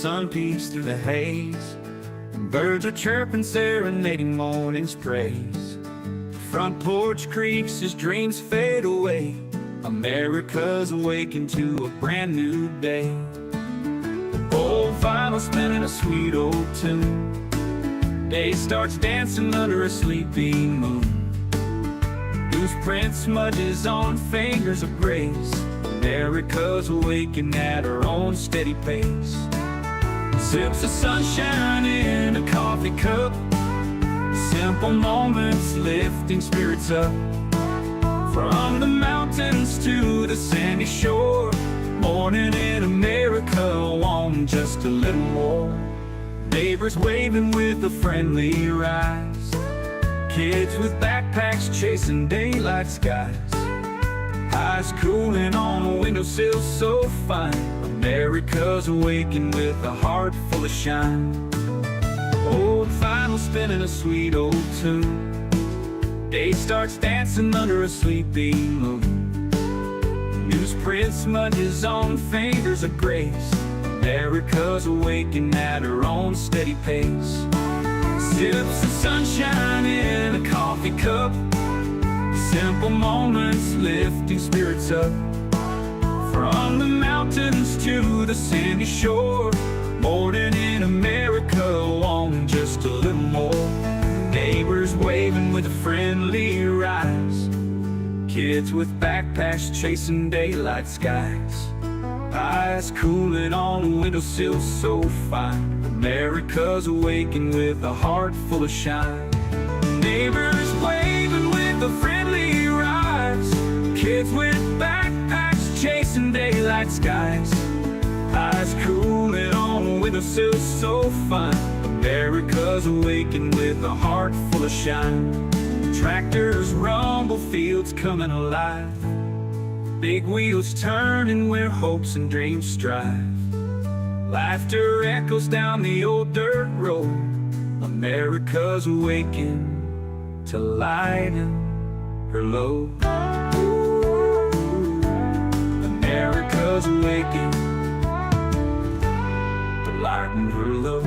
sun peeks through the haze, and birds are chirping, serenading morning's praise. The front porch creaks as dreams fade away. America's awakened to a brand new day. Old vinyl spinning a sweet old tune. Day starts dancing under a sleepy moon. Loose print smudges on fingers of grace. America's awakened at her own steady pace. Sips of sunshine in a coffee cup. Simple moments lifting spirits up. From the mountains to the sandy shore, morning in America, want just a little more. Neighbors waving with a friendly rise. Kids with backpacks chasing daylight skies. Eyes cooling on a windowsill so fine. America's awakened with a heart full of shine. Old vinyl spinning a sweet old tune. Day starts dancing under a sleepy moon. Newsprint smudges on fingers of grace. America's awakened at her own steady pace. Sips of sunshine in a coffee cup. Simple moments lifting spirits up. From the mountains to the sandy shore, morning in America, wanting just a little more. Neighbors waving with a friendly rise. Kids with backpacks chasing daylight skies. Eyes cooling on a windowsill so fine. America's awakened with a heart full of shine. Neighbors waving with a friendly rise. Kids with backpacks chasing daylight skies. Eyes cooling on a windowsill so fine. America's awakened with a heart full of shine. Tractors rumble, fields coming alive. Big wheels turning where hopes and dreams strive. Laughter echoes down the old dirt road. America's awakened to lighten her load. America's awakened to lighten her load.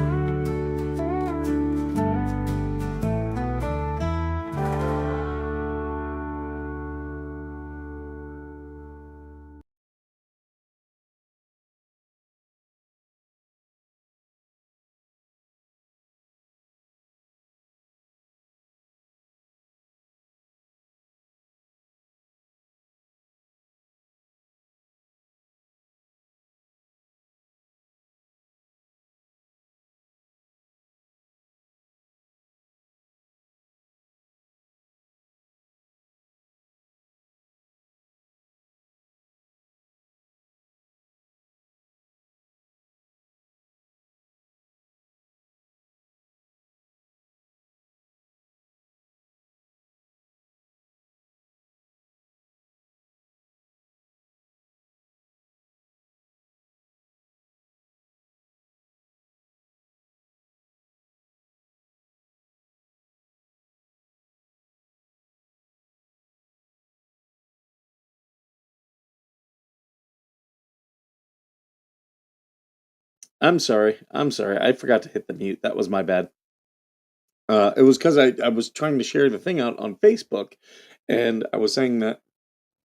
I'm sorry. I forgot to hit the mute. That was my bad. It was because I was trying to share the thing out on Facebook, and I was saying that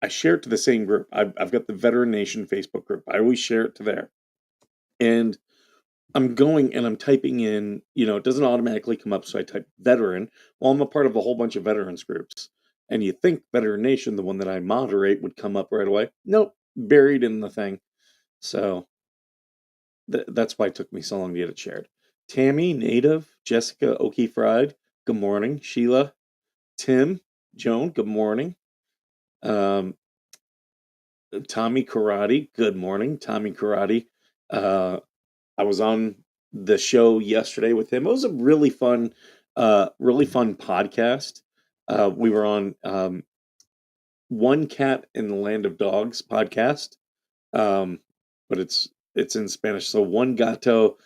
I share it to the same group. I've got the Veteran Nation Facebook group. I always share it to there. And I'm going and I'm typing in, it doesn't automatically come up, so I type veteran. Well, I'm a part of a whole bunch of veterans groups. And you think Veteran Nation, the one that I moderate, would come up right away. Nope, buried in the thing. So that's why it took me so long to get it shared. Tammy, Native, Jessica, Okie Fried, good morning. Sheila, Tim, Joan, good morning. Tommy Karate, good morning. Tommy Karate. I was on the show yesterday with him. It was a really fun podcast. We were on One Cat in the Land of Dogs podcast, but it's in Spanish. So One Gato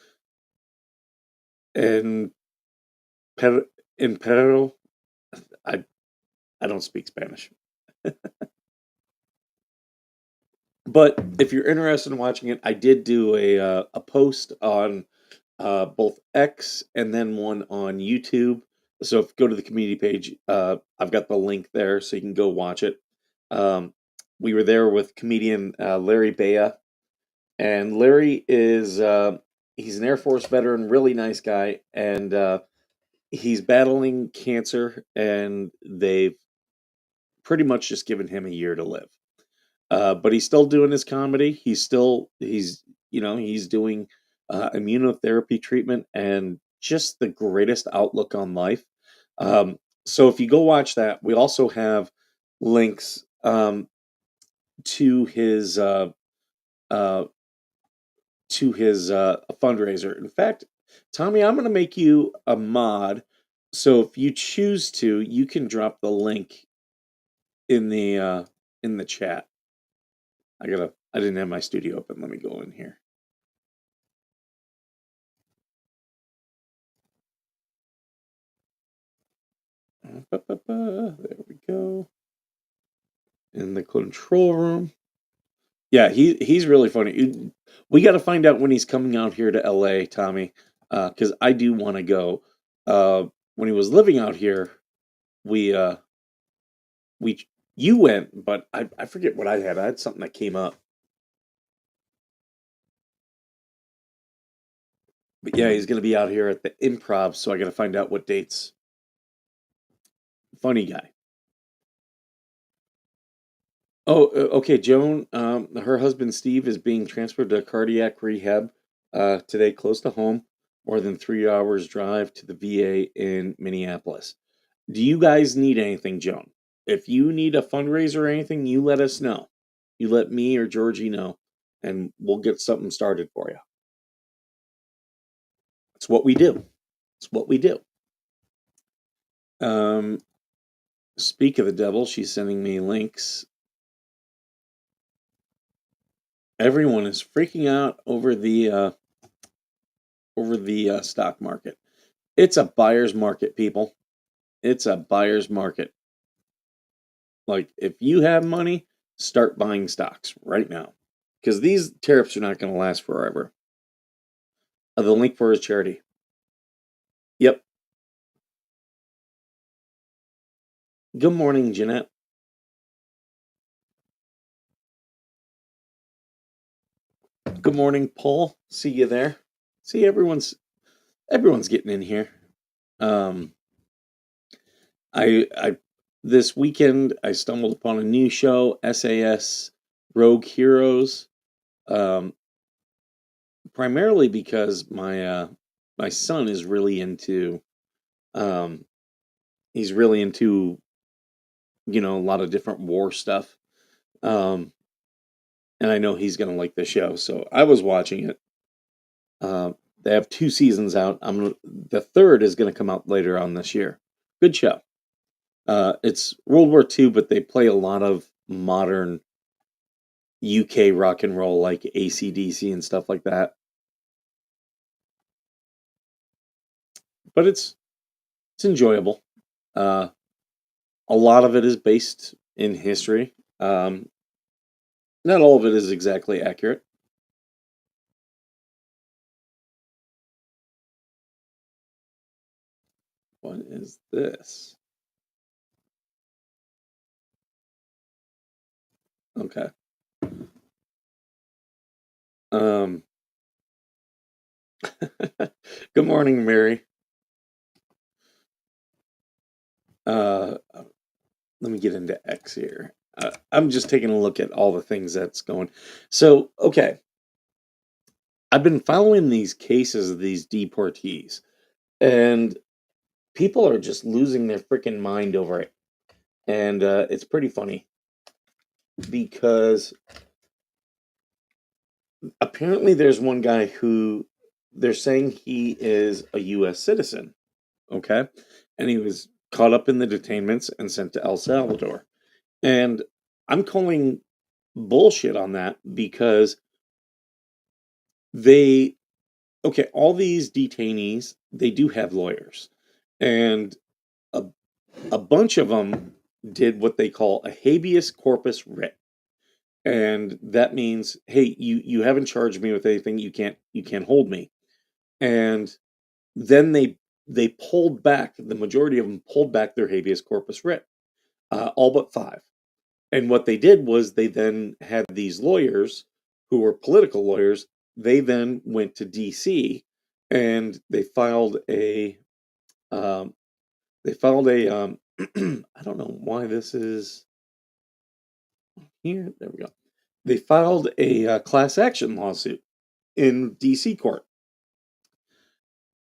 en Perro. I don't speak Spanish. But if you're interested in watching it, I did do a post on both X and then one on YouTube. So if you go to the community page, I've got the link there so you can go watch it. Um, we were there with comedian Larry Bea, and Larry is he's an Air Force veteran, really nice guy, and he's battling cancer, and they've pretty much just given him a year to live. But he's still doing his comedy. He's doing immunotherapy treatment and just the greatest outlook on life. So if you go watch that, we also have links to his uh, fundraiser. In fact, Tommy, I'm going to make you a mod. So if you choose to, you can drop the link in the chat. I didn't have my studio open. Let me go in here. There we go. In the control room. Yeah, he's really funny. We got to find out when he's coming out here to LA, Tommy, because I do want to go. When he was living out here, we we you went, but I forget what I had. I had something that came up. But yeah, he's gonna be out here at the Improv, so I got to find out what dates. Funny guy. Oh, okay. Joan, her husband Steve is being transferred to cardiac rehab today, close to home, more than 3 hours drive to the VA in Minneapolis. Do you guys need anything, Joan? If you need a fundraiser or anything, you let us know. You let me or Georgie know, and we'll get something started for you. It's what we do. It's what we do. Um, Speak of the devil, she's sending me links. Everyone is freaking out over the stock market. It's a buyer's market, people. It's a buyer's market. Like, if you have money, start buying stocks right now. Because these tariffs are not going to last forever. The link for his charity. Yep. Good morning, Jeanette. Good morning, Paul. See you there. See, everyone's getting in here. Um, I this weekend I stumbled upon a new show, SAS Rogue Heroes. Um, Primarily because my son is really into um he's really into a lot of different war stuff. Um and I know he's gonna like the show, so I was watching it. They have 2 seasons out. The third is gonna come out later on this year. Good show. It's World War II, but they play a lot of modern UK rock and roll, like AC/DC and stuff like that. But it's enjoyable. Uh, a lot of it is based in history. Not all of it is exactly accurate. What is this? Okay. Um, good morning, Mary. Let me get into X here. I'm just taking a look at all the things that's going. So, okay, I've been following these cases of these deportees, and people are just losing their freaking mind over it. And it's pretty funny because apparently there's one guy who they're saying he is a U.S. citizen. Okay. And he was caught up in the detainments and sent to El Salvador. And I'm calling bullshit on that because they, okay, all these detainees, they do have lawyers. And a, a bunch of them did what they call a habeas corpus writ. and that means, hey, you haven't charged me with anything. You can't hold me. And then they pulled back. The majority of them pulled back their habeas corpus writ, all but five. And what they did was they then had these lawyers who were political lawyers. They then went to D.C. and um, they filed a I don't know why this is here. There we go. They filed a class action lawsuit in D.C. court.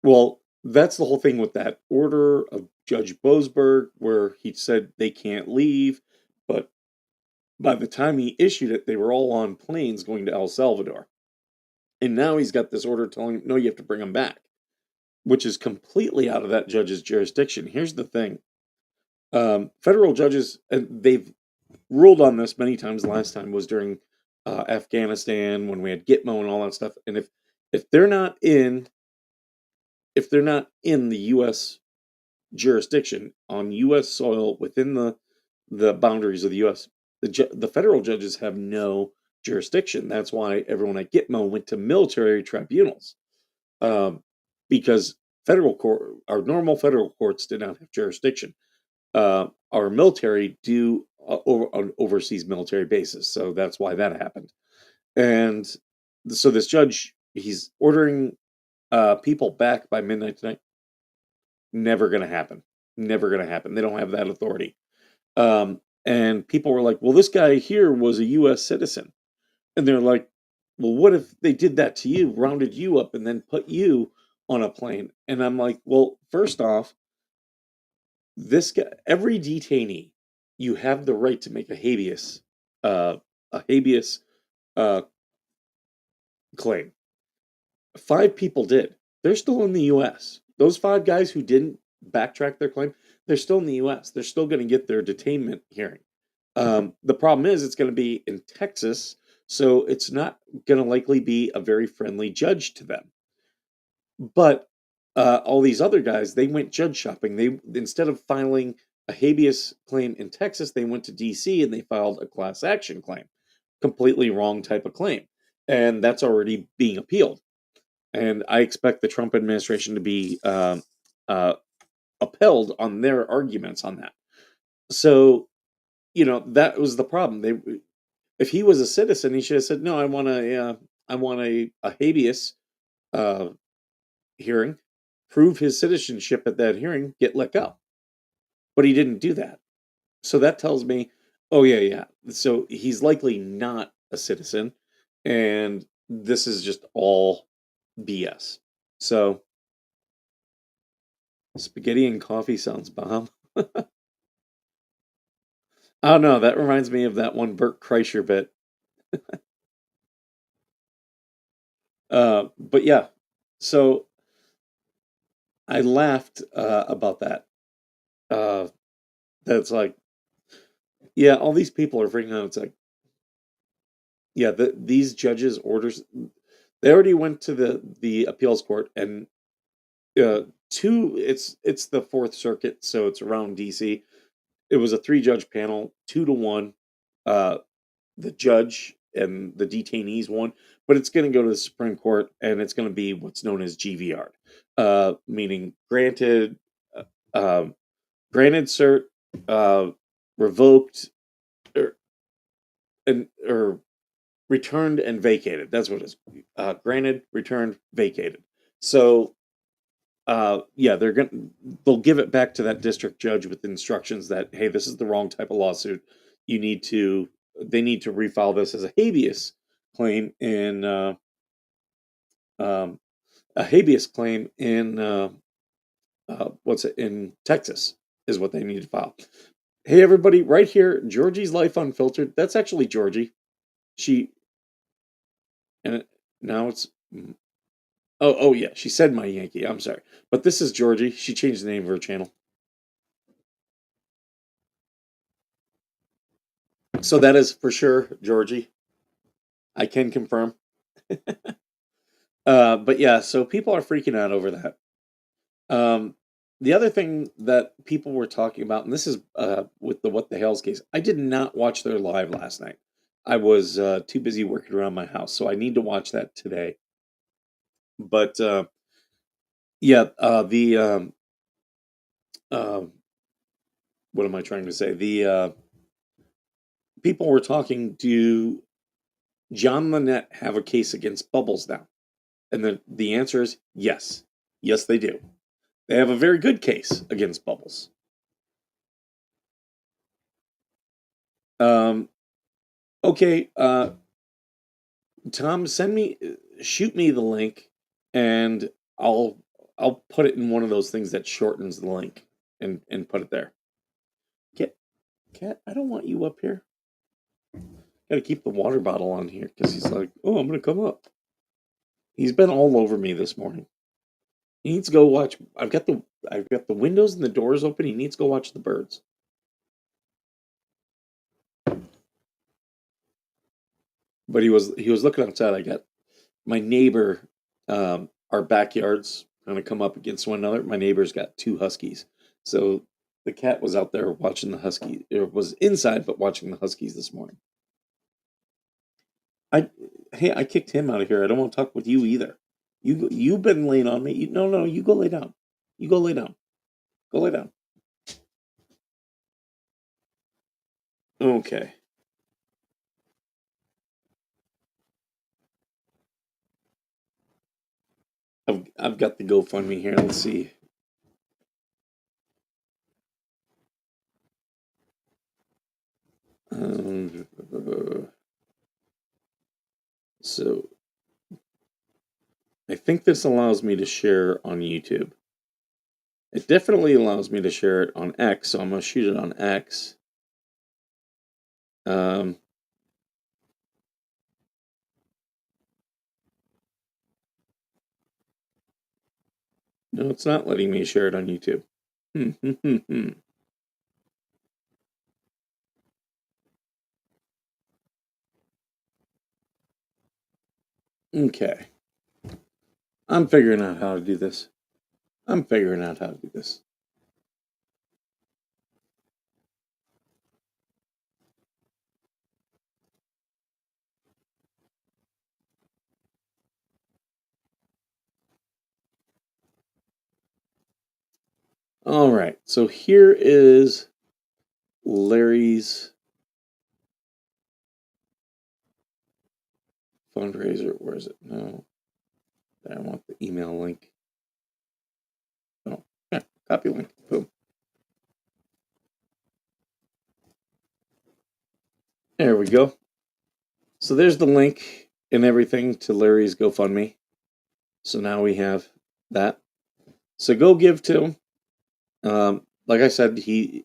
Well, that's the whole thing with that order of Judge Boasberg, where he said they can't leave, but by the time he issued it, they were all on planes going to El Salvador. And now he's got this order telling him, no, you have to bring them back, which is completely out of that judge's jurisdiction. Here's the thing. Federal judges, and they've ruled on this many times. The last time was during Afghanistan when we had Gitmo and all that stuff. And if they're not in if they're not in the U.S. jurisdiction on U.S. soil within the boundaries of the U.S., the federal judges have no jurisdiction. That's why everyone at Gitmo went to military tribunals, um, because our normal federal courts did not have jurisdiction. Our military do on overseas military bases, so that's why that happened. And so this judge, he's ordering people back by midnight tonight. Never going to happen. Never going to happen. They don't have that authority. And people were like, well, this guy here was a U.S. citizen. And they're like, well, what if they did that to you, rounded you up, and then put you on a plane? And I'm like, well, first off, this guy, every detainee, you have the right to make uh, a habeas uh, claim. Five people did. They're still in the U.S. Those five guys who didn't backtrack their claim, they're still in the U.S. They're still going to get their detainment hearing. The problem is it's going to be in Texas, so it's not going to likely be a very friendly judge to them. But all these other guys, they went judge shopping. They, instead of filing a habeas claim in Texas, they went to D.C. and they filed a class action claim. Completely wrong type of claim, and that's already being appealed. And I expect the Trump administration to be uh, upheld on their arguments on that. So, that was the problem. If he was a citizen, he should have said, "No, I want a habeas uh, hearing, prove his citizenship at that hearing, get let go." But he didn't do that. So that tells me, oh yeah, yeah. So he's likely not a citizen, and this is just all BS. So spaghetti and coffee sounds bomb. Oh no, that reminds me of that one Bert Kreischer bit. But yeah, so I laughed about that. Uh, that's like, yeah, all these people are freaking out. It's like, yeah, these judges' orders, they already went to the appeals court, and it's the Fourth Circuit, so it's around DC. It was a three-judge panel, 2-1. Uh, the judge and the detainees won, but it's going to go to the Supreme Court, and it's going to be what's known as GVR, meaning uh, um, granted cert, uh, revoked, or, or returned and vacated. That's what it is. Granted, returned, vacated. So yeah, they'll give it back to that district judge with instructions that, hey, this is the wrong type of lawsuit. They need to refile this as a habeas claim um, in Texas is what they need to file. Hey everybody, right here, Georgie's Life Unfiltered. That's actually Georgie. She and now it's oh yeah, she said my Yankee. I'm sorry, but this is Georgie. She changed the name of her channel. So that is for sure, Georgie. I can confirm. But yeah, so people are freaking out over that. Um, the other thing that people were talking about, and this is with the What the Hell's case, I did not watch their live last night. I was too busy working around my house, so I need to watch that today. But yeah, uh, what am I trying to say? The people were talking. Do John Lynette have a case against Bubbles now? And the answer is yes. Yes, they do. They have a very good case against Bubbles. Um, okay, Tom, shoot me the link, and I'll I'll put it in one of those things that shortens the link and put it there. Get Cat, I don't want you up here. Got to keep the water bottle on here because he's like, oh, I'm gonna come up. He's been all over me this morning. He needs to go watch. I've got the windows and the doors open. He needs to go watch the birds. But he was looking outside. I got my neighbor. Our backyards kind of come up against one another. My neighbor's got two huskies, so the cat was out there watching the husky. It was inside, but watching the huskies this morning. I Hey, I kicked him out of here. I don't want to talk with you either. You've been laying on me. No, you go lay down. You go lay down. Go lay down. Okay. I've got the GoFundMe here. Let's see. Um, so I think this allows me to share on YouTube. It definitely allows me to share it on X, so I'm gonna shoot it on X. Um, no, it's not letting me share it on YouTube. Okay. I'm figuring out how to do this. I'm figuring out how to do this. All right. So here is Larry's fundraiser. Where is it? No. I want the email link. Oh, yeah. Copy link. Boom. There we go. So there's the link and everything to Larry's GoFundMe. So now we have that. So go give to him. Like I said, he's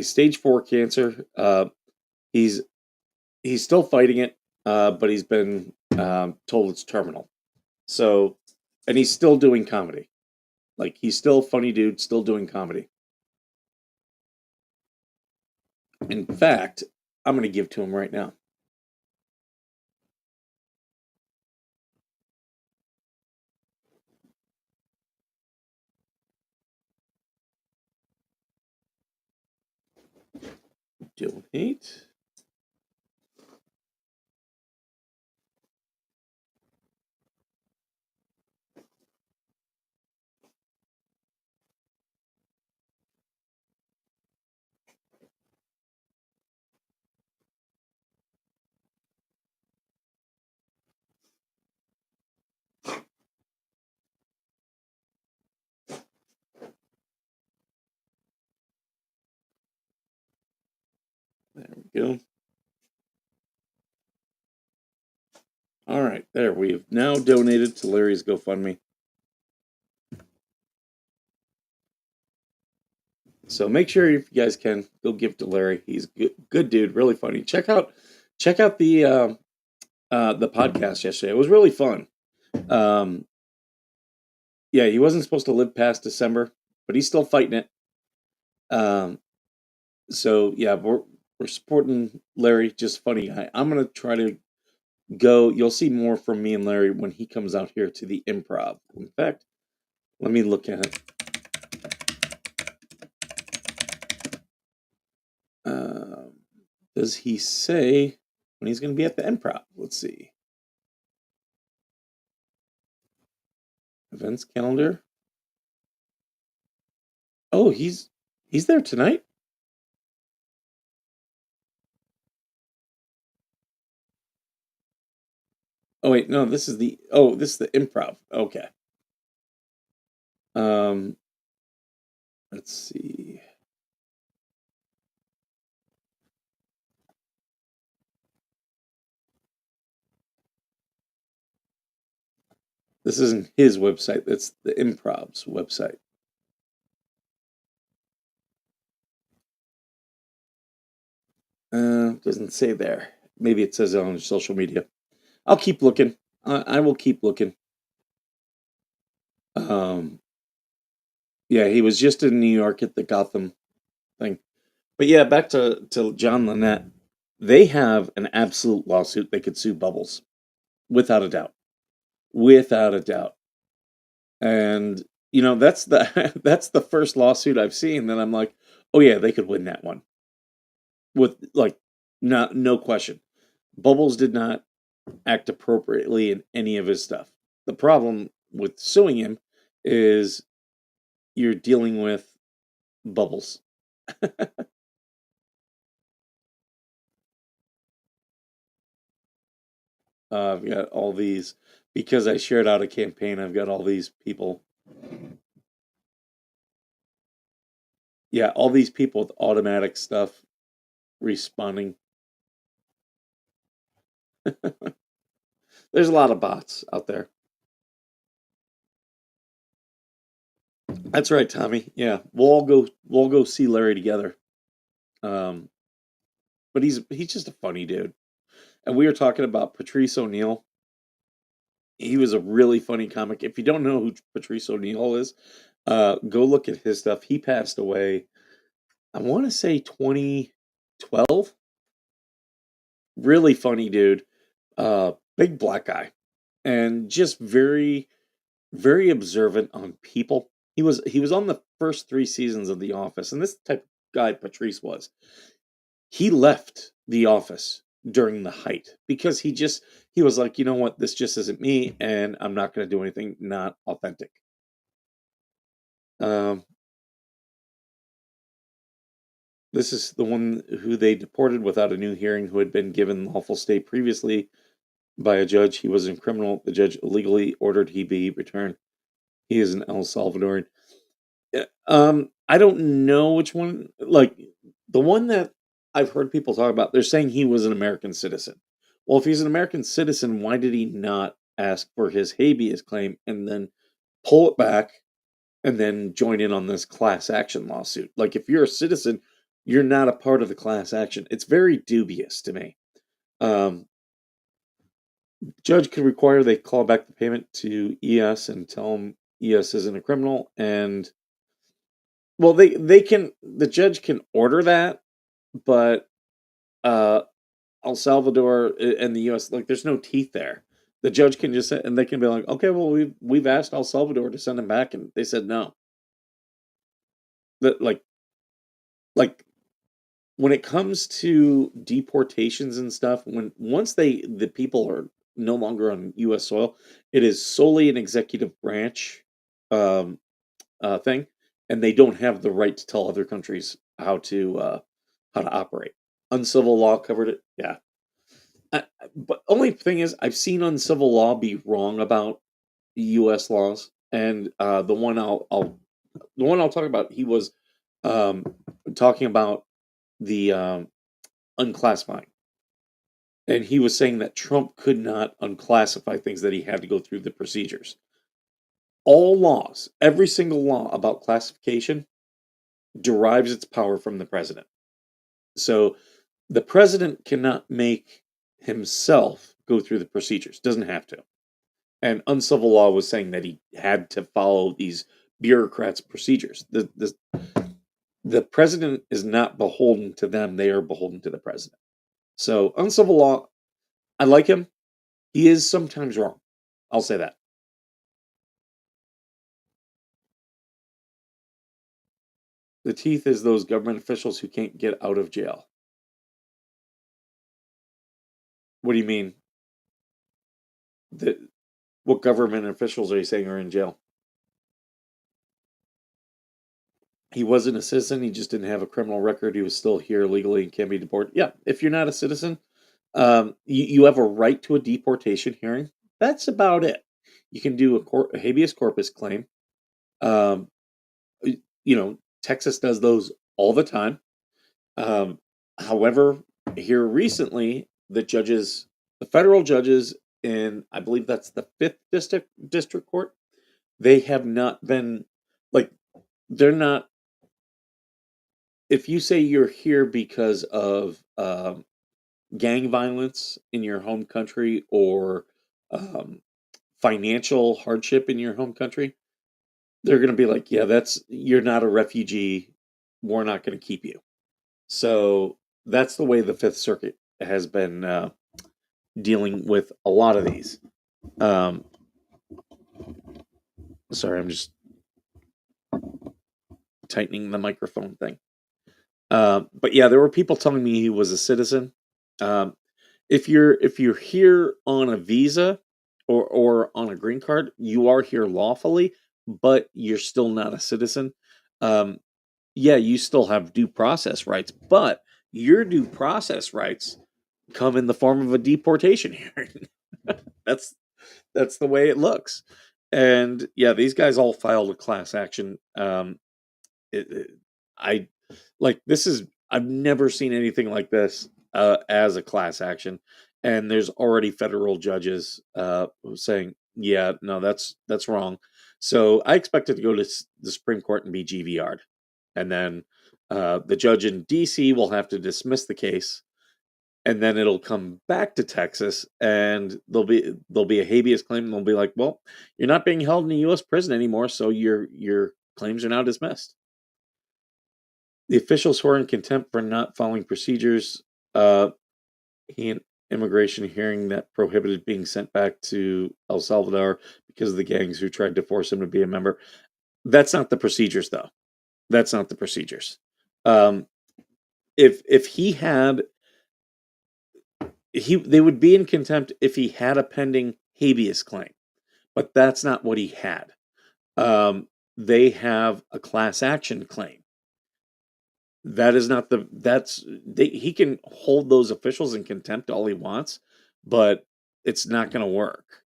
stage 4 cancer. He's still fighting it, but he's been told it's terminal. So, and he's still doing comedy. Like he's still a funny dude, still doing comedy. In fact, I'm gonna give to him right now. Donate. There we go. All right, there. We've now donated to Larry's GoFundMe. So make sure if you guys can go give to Larry. He's good dude, really funny. Check out the podcast yesterday. It was really fun. Um, yeah, he wasn't supposed to live past December, but he's still fighting it. Um, so yeah, we're supporting Larry. Just funny guy. I'm gonna try to go. You'll see more from me and Larry when he comes out here to the Improv. In fact, let me look at it. Um, Does he say when he's going to be at the Improv? Let's see. Events calendar. Oh, he's there tonight. Oh wait, no, this is the Improv. Okay. Um, let's see. This isn't his website. That's the Improv's website. Doesn't say there. Maybe it says it on social media. I'll keep looking. I will keep looking. Um, yeah, he was just in New York at the Gotham thing. But yeah, back to John Lynette. They have an absolute lawsuit. They could sue Bubbles, without a doubt, without a doubt. And that's the that's the first lawsuit I've seen that I'm like, oh yeah, they could win that one with like, not no question. Bubbles did not act appropriately in any of his stuff. The problem with suing him is you're dealing with Bubbles. I've got all these because I shared out a campaign. I've got all these people. Yeah, all these people with automatic stuff responding. There's a lot of bots out there. That's right, Tommy. Yeah, we'll all go see Larry together. Um, but he's just a funny dude. And we were talking about Patrice O'Neill. He was a really funny comic. If you don't know who Patrice O'Neill is, go look at his stuff. He passed away, I want to say 2012. Really funny dude. Big black guy. And just very, very observant on people. He was on the first three seasons of The Office, and this type of guy Patrice was. He left The Office during the height because he was like, you know what, this just isn't me, and I'm not going to do anything not authentic. Um, this is the one who they deported without a new hearing, who had been given lawful stay previously by a judge. He was a criminal. The judge illegally ordered he be returned. He is an El Salvadoran. I don't know which one. Like the one that I've heard people talk about, they're saying he was an American citizen. Well, if he's an American citizen, why did he not ask for his habeas claim and then pull it back and then join in on this class action lawsuit? Like, if you're a citizen, you're not a part of the class action. It's very dubious to me. Um, Judge could require they call back the payment to ES and tell him ES isn't a criminal, and well, the judge can order that, but uh El Salvador and the US, like, there's no teeth there. The judge can just say, and they can be like, okay, well, we've asked El Salvador to send him back, and they said no. That like when it comes to deportations and stuff, when once the people are no longer on US soil, it is solely an executive branch um thing, and they don't have the right to tell other countries how to operate. Uncivil law covered it. Yeah. But only thing is, I've seen uncivil law be wrong about U.S. laws, and the one I'll talk about, he was um, talking about the unclassifying, and he was saying that Trump could not unclassify things, that he had to go through the procedures. All laws, every single law about classification, derives its power from the president. So the president cannot make himself go through the procedures, doesn't have to. And uncivil law was saying that he had to follow these bureaucrats' procedures. The president is not beholden to them, they are beholden to the president. So uncivil law, I like him. He is sometimes wrong. I'll say that. The teeth is those government officials who can't get out of jail. What do you mean? The, what government officials are you saying are in jail? He wasn't a citizen. He just didn't have a criminal record. He was still here legally and can be deported. Yeah, if you're not a citizen, you have a right to a deportation hearing. That's about it. You can do a habeas corpus claim. Um, Texas does those all the time. Um, However, here recently, the federal judges in, I believe that's the fifth district court, they have not been like they're not. If you say you're here because of gang violence in your home country or um, financial hardship in your home country, they're going to be like, yeah, you're not a refugee. We're not going to keep you. So that's the way the Fifth Circuit has been dealing with a lot of these. Um, Sorry, I'm just tightening the microphone thing. But yeah, there were people telling me he was a citizen. Um, if you're here on a visa or on a green card, you are here lawfully, but you're still not a citizen. Um, yeah, you still have due process rights, but your due process rights come in the form of a deportation hearing. that's that's the way it looks. And yeah, these guys all filed a class action. I like this is I've never seen anything like this as a class action, and there's already federal judges saying, yeah, no, that's wrong. So I expect it to go to the Supreme Court and be GVR'd, and then the judge in DC will have to dismiss the case, and then it'll come back to Texas, and there'll be a habeas claim, and they'll be like, well, you're not being held in a U.S. prison anymore, so your claims are now dismissed. The officials who are in contempt for not following procedures, uh, he an immigration hearing that prohibited being sent back to El Salvador because of the gangs who tried to force him to be a member. That's not the procedures, though. That's not the procedures. Um, if he had they would be in contempt if he had a pending habeas claim, but that's not what he had. They have a class action claim. That is not he can hold those officials in contempt all he wants, but it's not going to work.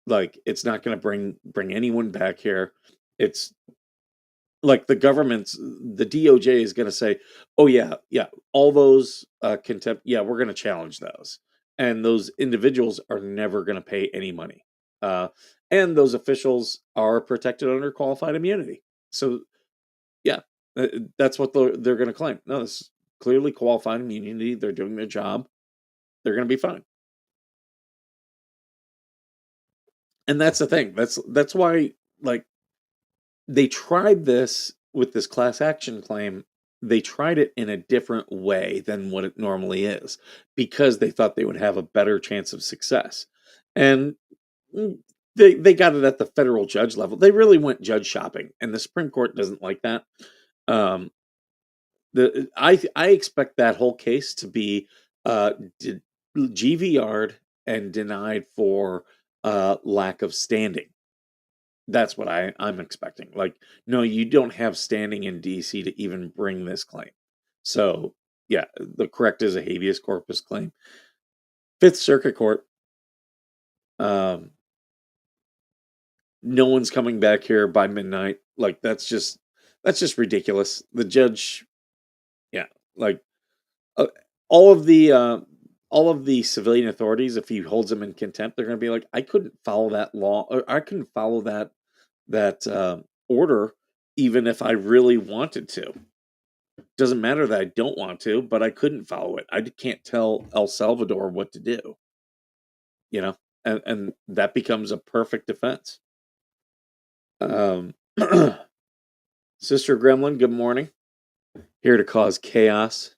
Like it's not going to bring anyone back here. It's like the DOJ is going to say, "Oh yeah, yeah, all those contempt, yeah, we're going to challenge those." And those individuals are never going to pay any money. Uh and those officials are protected under qualified immunity. So yeah, that's what they're going to claim. No, this is clearly qualified immunity. They're doing their job. They're going to be fine. And that's the thing. That's why like they tried this with this class action claim. They tried it in a different way than what it normally is because they thought they would have a better chance of success. And mm, they got it at the federal judge level. They really went judge shopping, and the Supreme Court doesn't like that. Um, I expect that whole case to be uh, d- GVR'd and denied for lack of standing. That's what I'm expecting. Like, no, you don't have standing in DC to even bring this claim. So, yeah, the correct is a habeas corpus claim. Fifth Circuit Court. Um, no one's coming back here by midnight. Like that's just ridiculous. The judge, yeah, like uh, all of the uh, all of the civilian authorities, if he holds them in contempt, they're going to be like, I couldn't follow that law, or I couldn't follow that order, even if I really wanted to. Doesn't matter that I don't want to, but I couldn't follow it. I can't tell El Salvador what to do, you know, and that becomes a perfect defense. Um, Sister Gremlin, good morning. Here to cause chaos.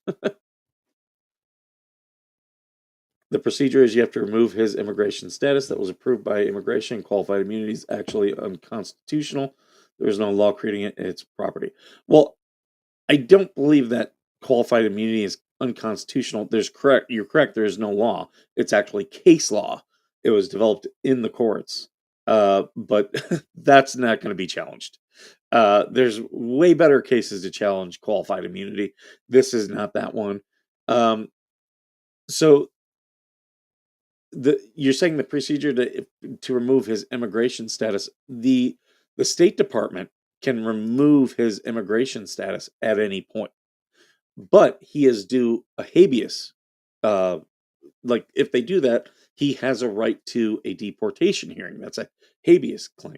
The procedure is you have to remove his immigration status that was approved by immigration. Qualified immunity is actually unconstitutional. There is no law creating it. It's property. Well, I don't believe that qualified immunity is unconstitutional. You're correct. There is no law. It's actually case law. It was developed in the courts, but that's not going to be challenged. There's way better cases to challenge qualified immunity. This is not that one. Um, so you're saying the procedure to remove his immigration status, the State Department can remove his immigration status at any point, but he is due a habeas. Uh, like if they do that, he has a right to a deportation hearing. That's a habeas claim,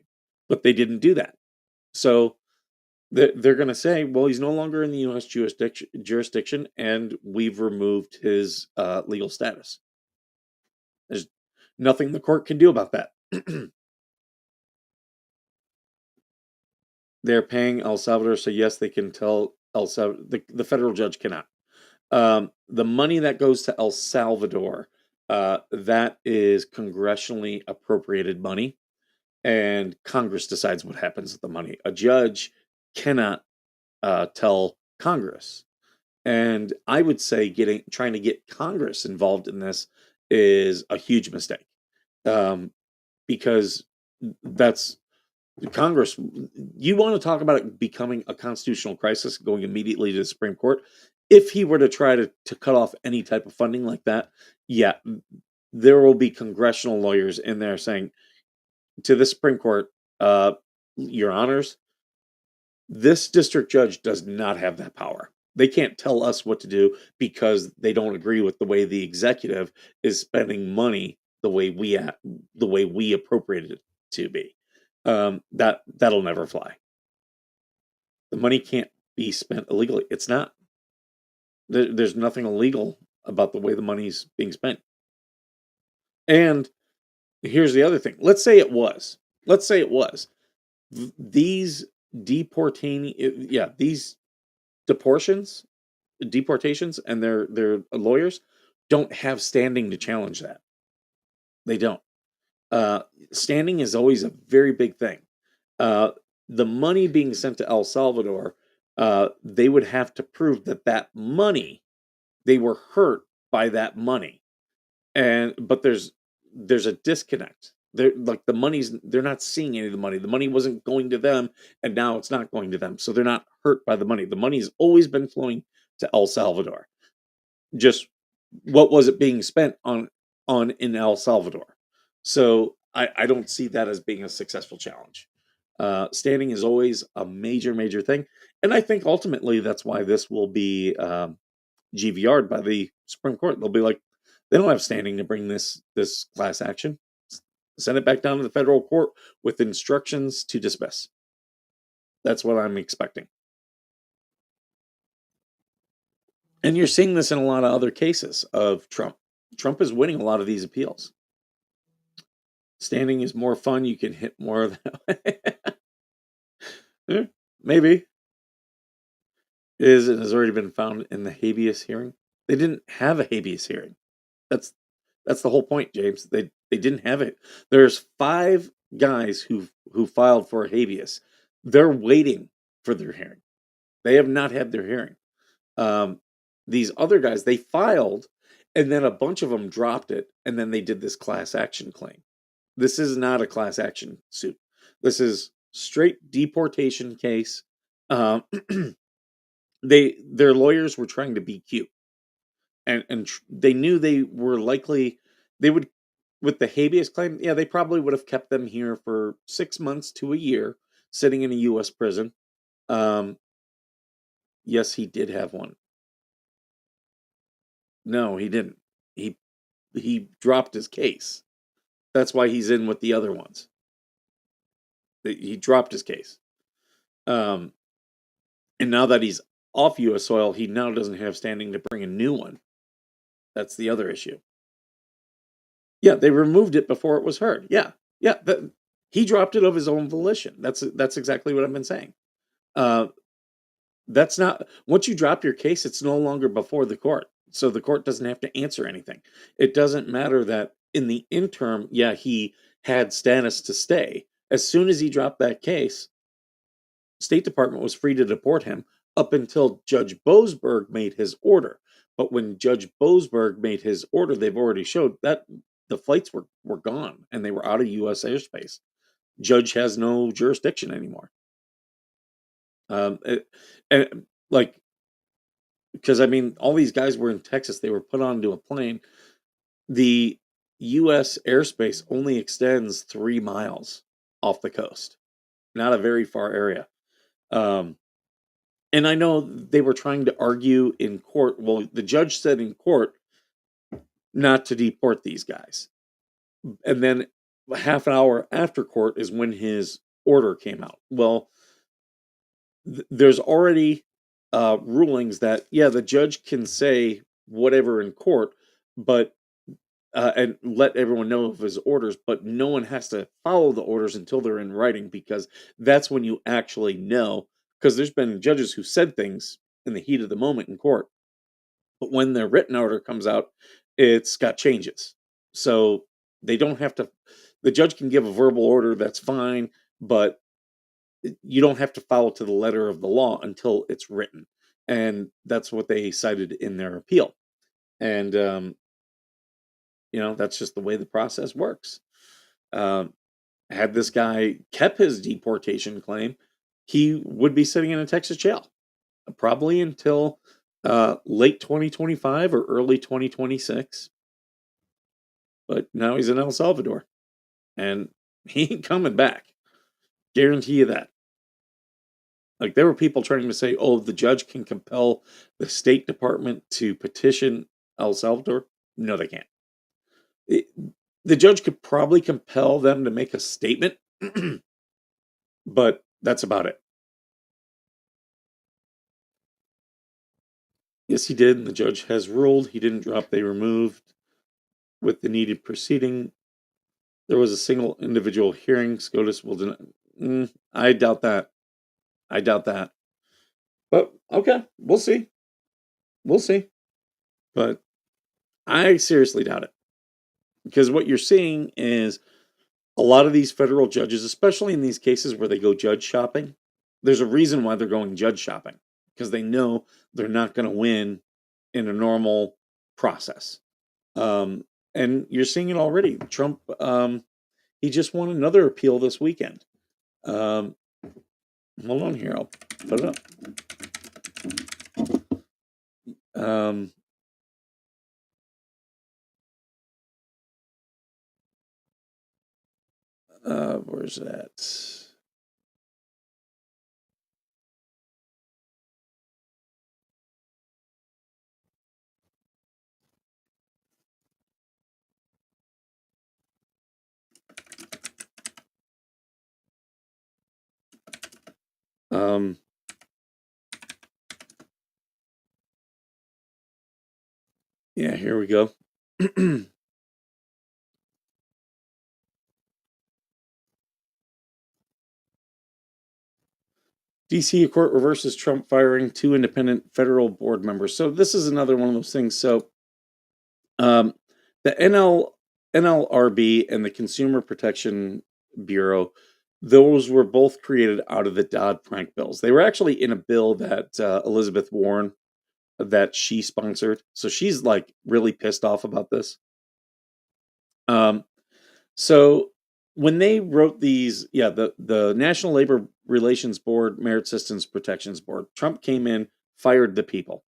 but they didn't do that. So they're going to say, well, he's no longer in the U.S. jurisdiction, and we've removed his legal status. There's nothing the court can do about that. They're paying El Salvador, so yes, they can tell El Salvador. The federal judge cannot. The money that goes to El Salvador, that is congressionally appropriated money, and Congress decides what happens with the money. A judge cannot tell Congress. And I would say trying to get Congress involved in this is a huge mistake, because that's Congress. You want to talk about it becoming a constitutional crisis, going immediately to the Supreme Court. If he were to try to cut off any type of funding like that, yeah, there will be congressional lawyers in there saying to the Supreme Court, Your Honors, this district judge does not have that power. They can't tell us what to do because they don't agree with the way the executive is spending money the way we appropriated it to be. That'll never fly. The money can't be spent illegally. It's not. There's nothing illegal about the way the money's being spent. And here's the other thing. Let's say it was. These these deportations deportations and their lawyers don't have standing to challenge that. They don't. Standing is always a very big thing. Uh, the money being sent to El Salvador, they would have to prove that money, they were hurt by that money, but there's a disconnect. They're not seeing any of the money. The money wasn't going to them, and now it's not going to them, so they're not hurt by the money. The money's always been flowing to El Salvador. Just what was it being spent on in El Salvador? So I don't see that as being a successful challenge. Standing is always a major thing, and I think ultimately that's why this will be GVR'd by the Supreme Court. They'll be like, they don't have standing to bring this class action. Send it back down to the federal court with instructions to dismiss. That's what I'm expecting. And you're seeing this in a lot of other cases of Trump. Trump is winning a lot of these appeals. Standing is more fun. You can hit more of that. Maybe. It has already been found in the habeas hearing. They didn't have a habeas hearing. That's the whole point, James. They didn't have it. There's 5 guys who filed for a habeas. They're waiting for their hearing. They have not had their hearing. These other guys, they filed, and then a bunch of them dropped it, and then they did this class action claim. This is not a class action suit. This is straight deportation case. Their lawyers were trying to be cute, and they knew they were likely they would with the habeas claim. Yeah, they probably would have kept them here for 6 months to a year, sitting in a U.S. prison. Yes, he did have one. No, he didn't. He dropped his case. That's why he's in with the other ones. He dropped his case. And now that he's off U.S. soil, he now doesn't have standing to bring a new one. That's the other issue. Yeah, they removed it before it was heard. Yeah. He dropped it of his own volition. That's exactly what I've been saying. That's not once you drop your case, it's no longer before the court. So the court doesn't have to answer anything. It doesn't matter that in the interim, yeah, he had status to stay. As soon as he dropped that case, State Department was free to deport him up until Judge Boasberg made his order. But when Judge Boasberg made his order, they've already showed that the flights were gone and they were out of U.S. airspace. Judge has no jurisdiction anymore. And like, because I mean, all these guys were in Texas. They were put onto a plane. The U.S. airspace only extends 3 miles off the coast, not a very far area. Um, and I know they were trying to argue in court. Well, the judge said in court not to deport these guys. And then half an hour after court is when his order came out. Well, there's already rulings that, yeah, the judge can say whatever in court, but and let everyone know of his orders, but no one has to follow the orders until they're in writing, because that's when you actually know. Because there's been judges who said things in the heat of the moment in court, but when their written order comes out, it's got changes. So they don't have to, the judge can give a verbal order, that's fine, but you don't have to follow to the letter of the law until it's written. And that's what they cited in their appeal. And, that's just the way the process works. Um, had this guy kept his deportation claim, he would be sitting in a Texas jail, probably until late 2025 or early 2026. But now he's in El Salvador, and he ain't coming back. Guarantee you that. Like, there were people trying to say, oh, the judge can compel the State Department to petition El Salvador. No, they can't. The judge could probably compel them to make a statement, but that's about it. Yes, he did, and the judge has ruled. He didn't drop, they removed with the needed proceeding. There was a single individual hearing. SCOTUS will deny. I doubt that. I doubt that. But okay, we'll see. We'll see. But I seriously doubt it. Because what you're seeing is a lot of these federal judges, especially in these cases where they go judge shopping, there's a reason why they're going judge shopping, because they know they're not going to win in a normal process. And you're seeing it already. Trump, he just won another appeal this weekend. Hold on here, I'll put it up. Where's that? Um, yeah, here we go. DC court reverses Trump firing 2 independent federal board members. So this is another one of those things. So the NLRB and the Consumer Protection Bureau, those were both created out of the Dodd-Frank bills. They were actually in a bill that Elizabeth Warren, that she sponsored. So she's like really pissed off about this. So when they wrote these, the National Labor Relations Board, Merit Systems Protections Board, Trump came in, fired the people.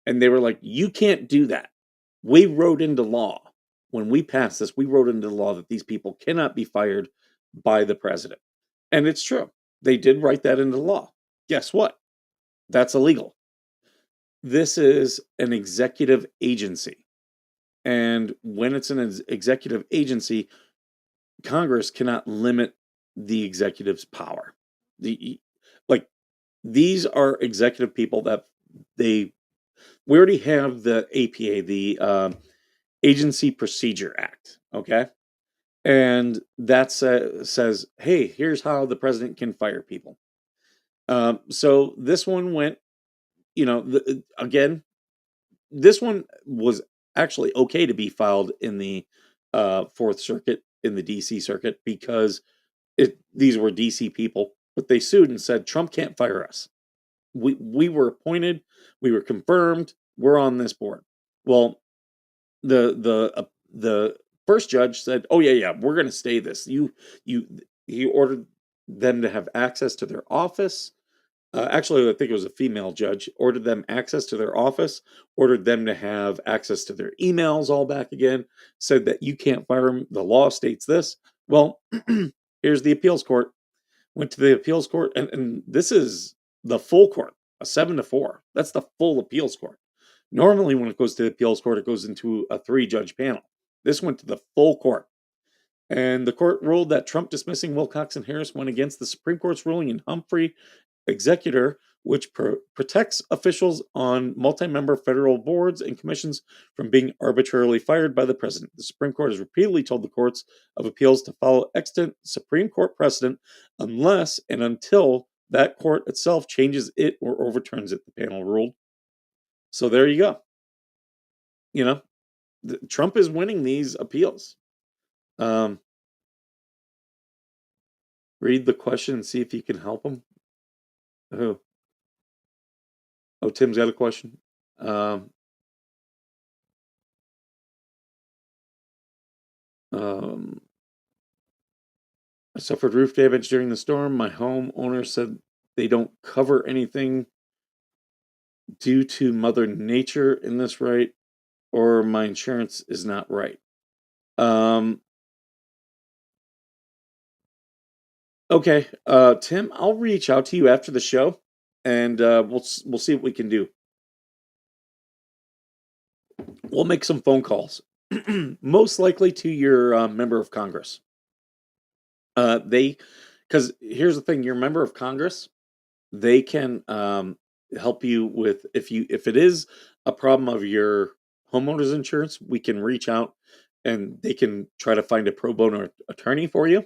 And they were like, you can't do that. We wrote into law, when we passed this, we wrote into law that these people cannot be fired by the president. And it's true. They did write that into law. Guess what? That's illegal. This is an executive agency. And when it's an executive agency, Congress cannot limit the executive's power. Like, these are executive people that we already have the APA, the Agency Procedure Act, okay? And that says, hey, here's how the president can fire people. So this one went, again, this one was actually okay to be filed in the Fourth Circuit, in the DC Circuit, because these were DC people, but they sued and said Trump can't fire us. We were appointed, we were confirmed, we're on this board. Well, the first judge said, "Oh yeah, yeah, we're going to stay this. You." He ordered them to have access to their office. Actually, I think it was a female judge. Ordered them access to their office. Ordered them to have access to their emails all back again. Said that you can't fire them. The law states this. Well, here's the appeals court. Went to the appeals court, and this is the full court, a 7-4. That's the full appeals court. Normally, when it goes to the appeals court, it goes into a 3-judge panel. This went to the full court. And the court ruled that Trump dismissing Wilcox and Harris went against the Supreme Court's ruling in Humphrey Executor, which protects officials on multi-member federal boards and commissions from being arbitrarily fired by the president. The Supreme Court has repeatedly told the courts of appeals to follow extant Supreme Court precedent unless and until that court itself changes it or overturns it, the panel ruled. So there you go. You know, Trump is winning these appeals. Um, read the question and see if you can help him. Who? Oh, Tim's got a question. Um, um, I suffered roof damage during the storm. My homeowner said they don't cover anything due to Mother Nature in this, right? Or my insurance is not right. Um, okay, Tim, I'll reach out to you after the show, and we'll see what we can do. We'll make some phone calls, most likely to your member of Congress. Because here's the thing: your member of Congress, they can help you with if it is a problem of your homeowner's insurance. We can reach out and they can try to find a pro bono attorney for you,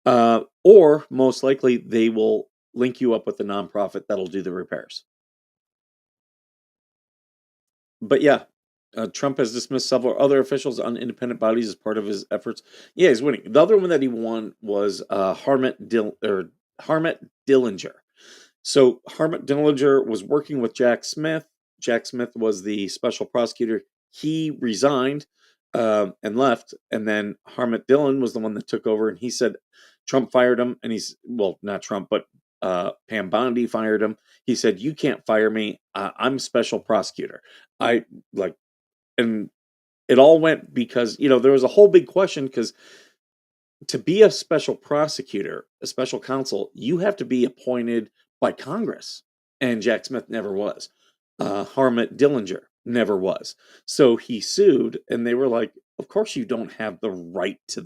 or most likely they will link you up with a nonprofit that'll do the repairs. But yeah, Trump has dismissed several other officials on independent bodies as part of his efforts. Yeah, he's winning. The other one that he won was Harmit Dillinger. So Harmit Dillinger was working with Jack Smith. Jack Smith was the special prosecutor. He resigned and left, and then Harmit Dillon was the one that took over. And he said Trump fired him, and not Trump, but Pam Bondi fired him. He said, "You can't fire me. I'm special prosecutor." I like, and it all went because there was a whole big question because to be a special prosecutor, a special counsel, you have to be appointed by Congress. And Jack Smith never was. Harmit Dillinger never was. So he sued, and they were like, of course you don't have the right to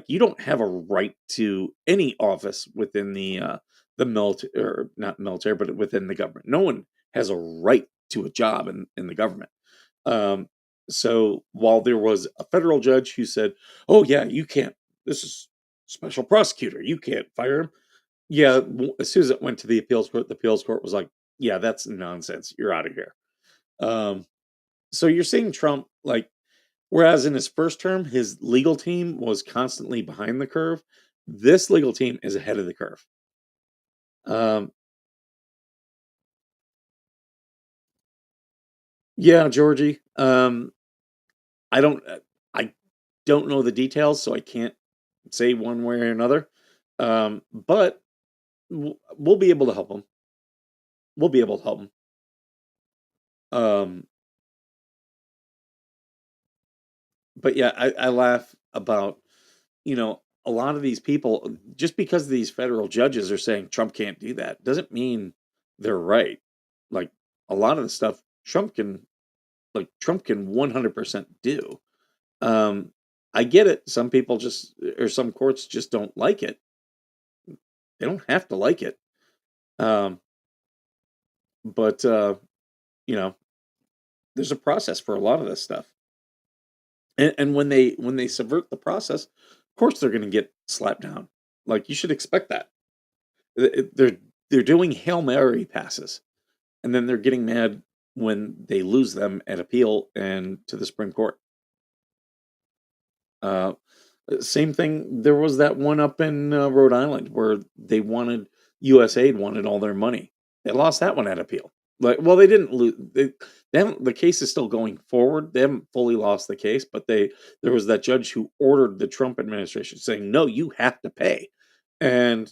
you don't have a right to any office within the military, or not military, but within the government. No one has a right to a job in the government. Um, so while there was a federal judge who said, "Oh yeah, you can't. This is special prosecutor. You can't fire him." Yeah, as soon as it went to the appeals court was like, "Yeah, that's nonsense. You're out of here." Um, so you're seeing Trump whereas in his first term, his legal team was constantly behind the curve. This legal team is ahead of the curve. Um, yeah, Georgie. I don't, I don't know the details, so I can't say one way or another. But we'll be able to help him. We'll be able to help him. Um, but yeah, I laugh about, a lot of these people, just because these federal judges are saying Trump can't do that, doesn't mean they're right. Like a lot of the stuff Trump can 100% do. Um, I get it. Some people or some courts just don't like it. They don't have to like it. Um, but, you know, there's a process for a lot of this stuff. And when they subvert the process, of course they're going to get slapped down. Like you should expect that. They're doing Hail Mary passes, and then they're getting mad when they lose them at appeal and to the Supreme Court. Uh, Same thing. There was that one up in Rhode Island where USAID wanted all their money. They lost that one at appeal. Like, well, they didn't lose. They haven't. The case is still going forward. They haven't fully lost the case, but there was that judge who ordered the Trump administration saying, "No, you have to pay," and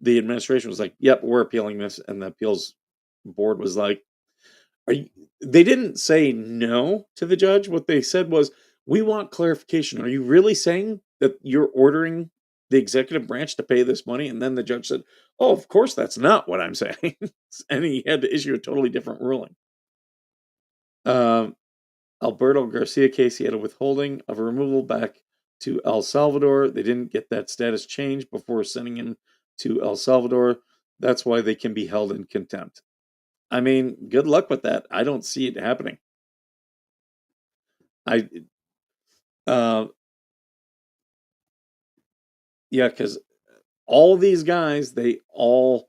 the administration was like, "Yep, we're appealing this," and the appeals board was like, "Are you?" They didn't say no to the judge. What they said was, "We want clarification. Are you really saying that you're ordering the executive branch to pay this money?" And then the judge said, "Oh, of course, that's not what I'm saying," and he had to issue a totally different ruling. Um, Alberto Garcia case, he had a withholding of a removal back to El Salvador. They didn't get that status changed before sending him to El Salvador. That's why they can be held in contempt. I mean, good luck with that. I don't see it happening. I uh yeah, because all these guys, they all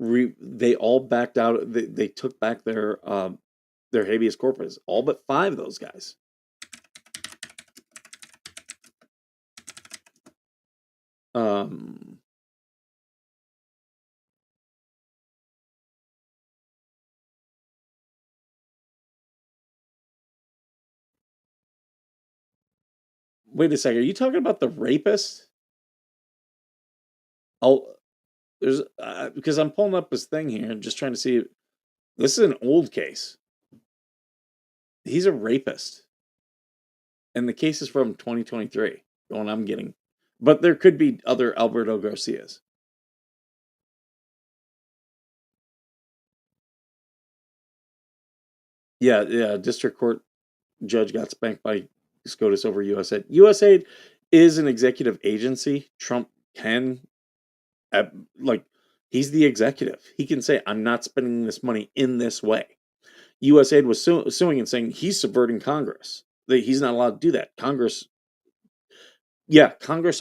backed out. They took back their habeas corpus. All but five of those guys. Um, Wait a second. Are you talking about the rapist? Oh, there's because I'm pulling up his thing here and just trying to see. This is an old case. He's a rapist, and the case is from 2023. The one I'm getting, but there could be other Alberto Garcias. Yeah, yeah. District court judge got spanked by SCOTUS over USAID. USAID is an executive agency. Trump can, uh, like, he's the executive. He can say, "I'm not spending this money in this way." USAID was suing and saying he's subverting Congress. He's not allowed to do that. Congress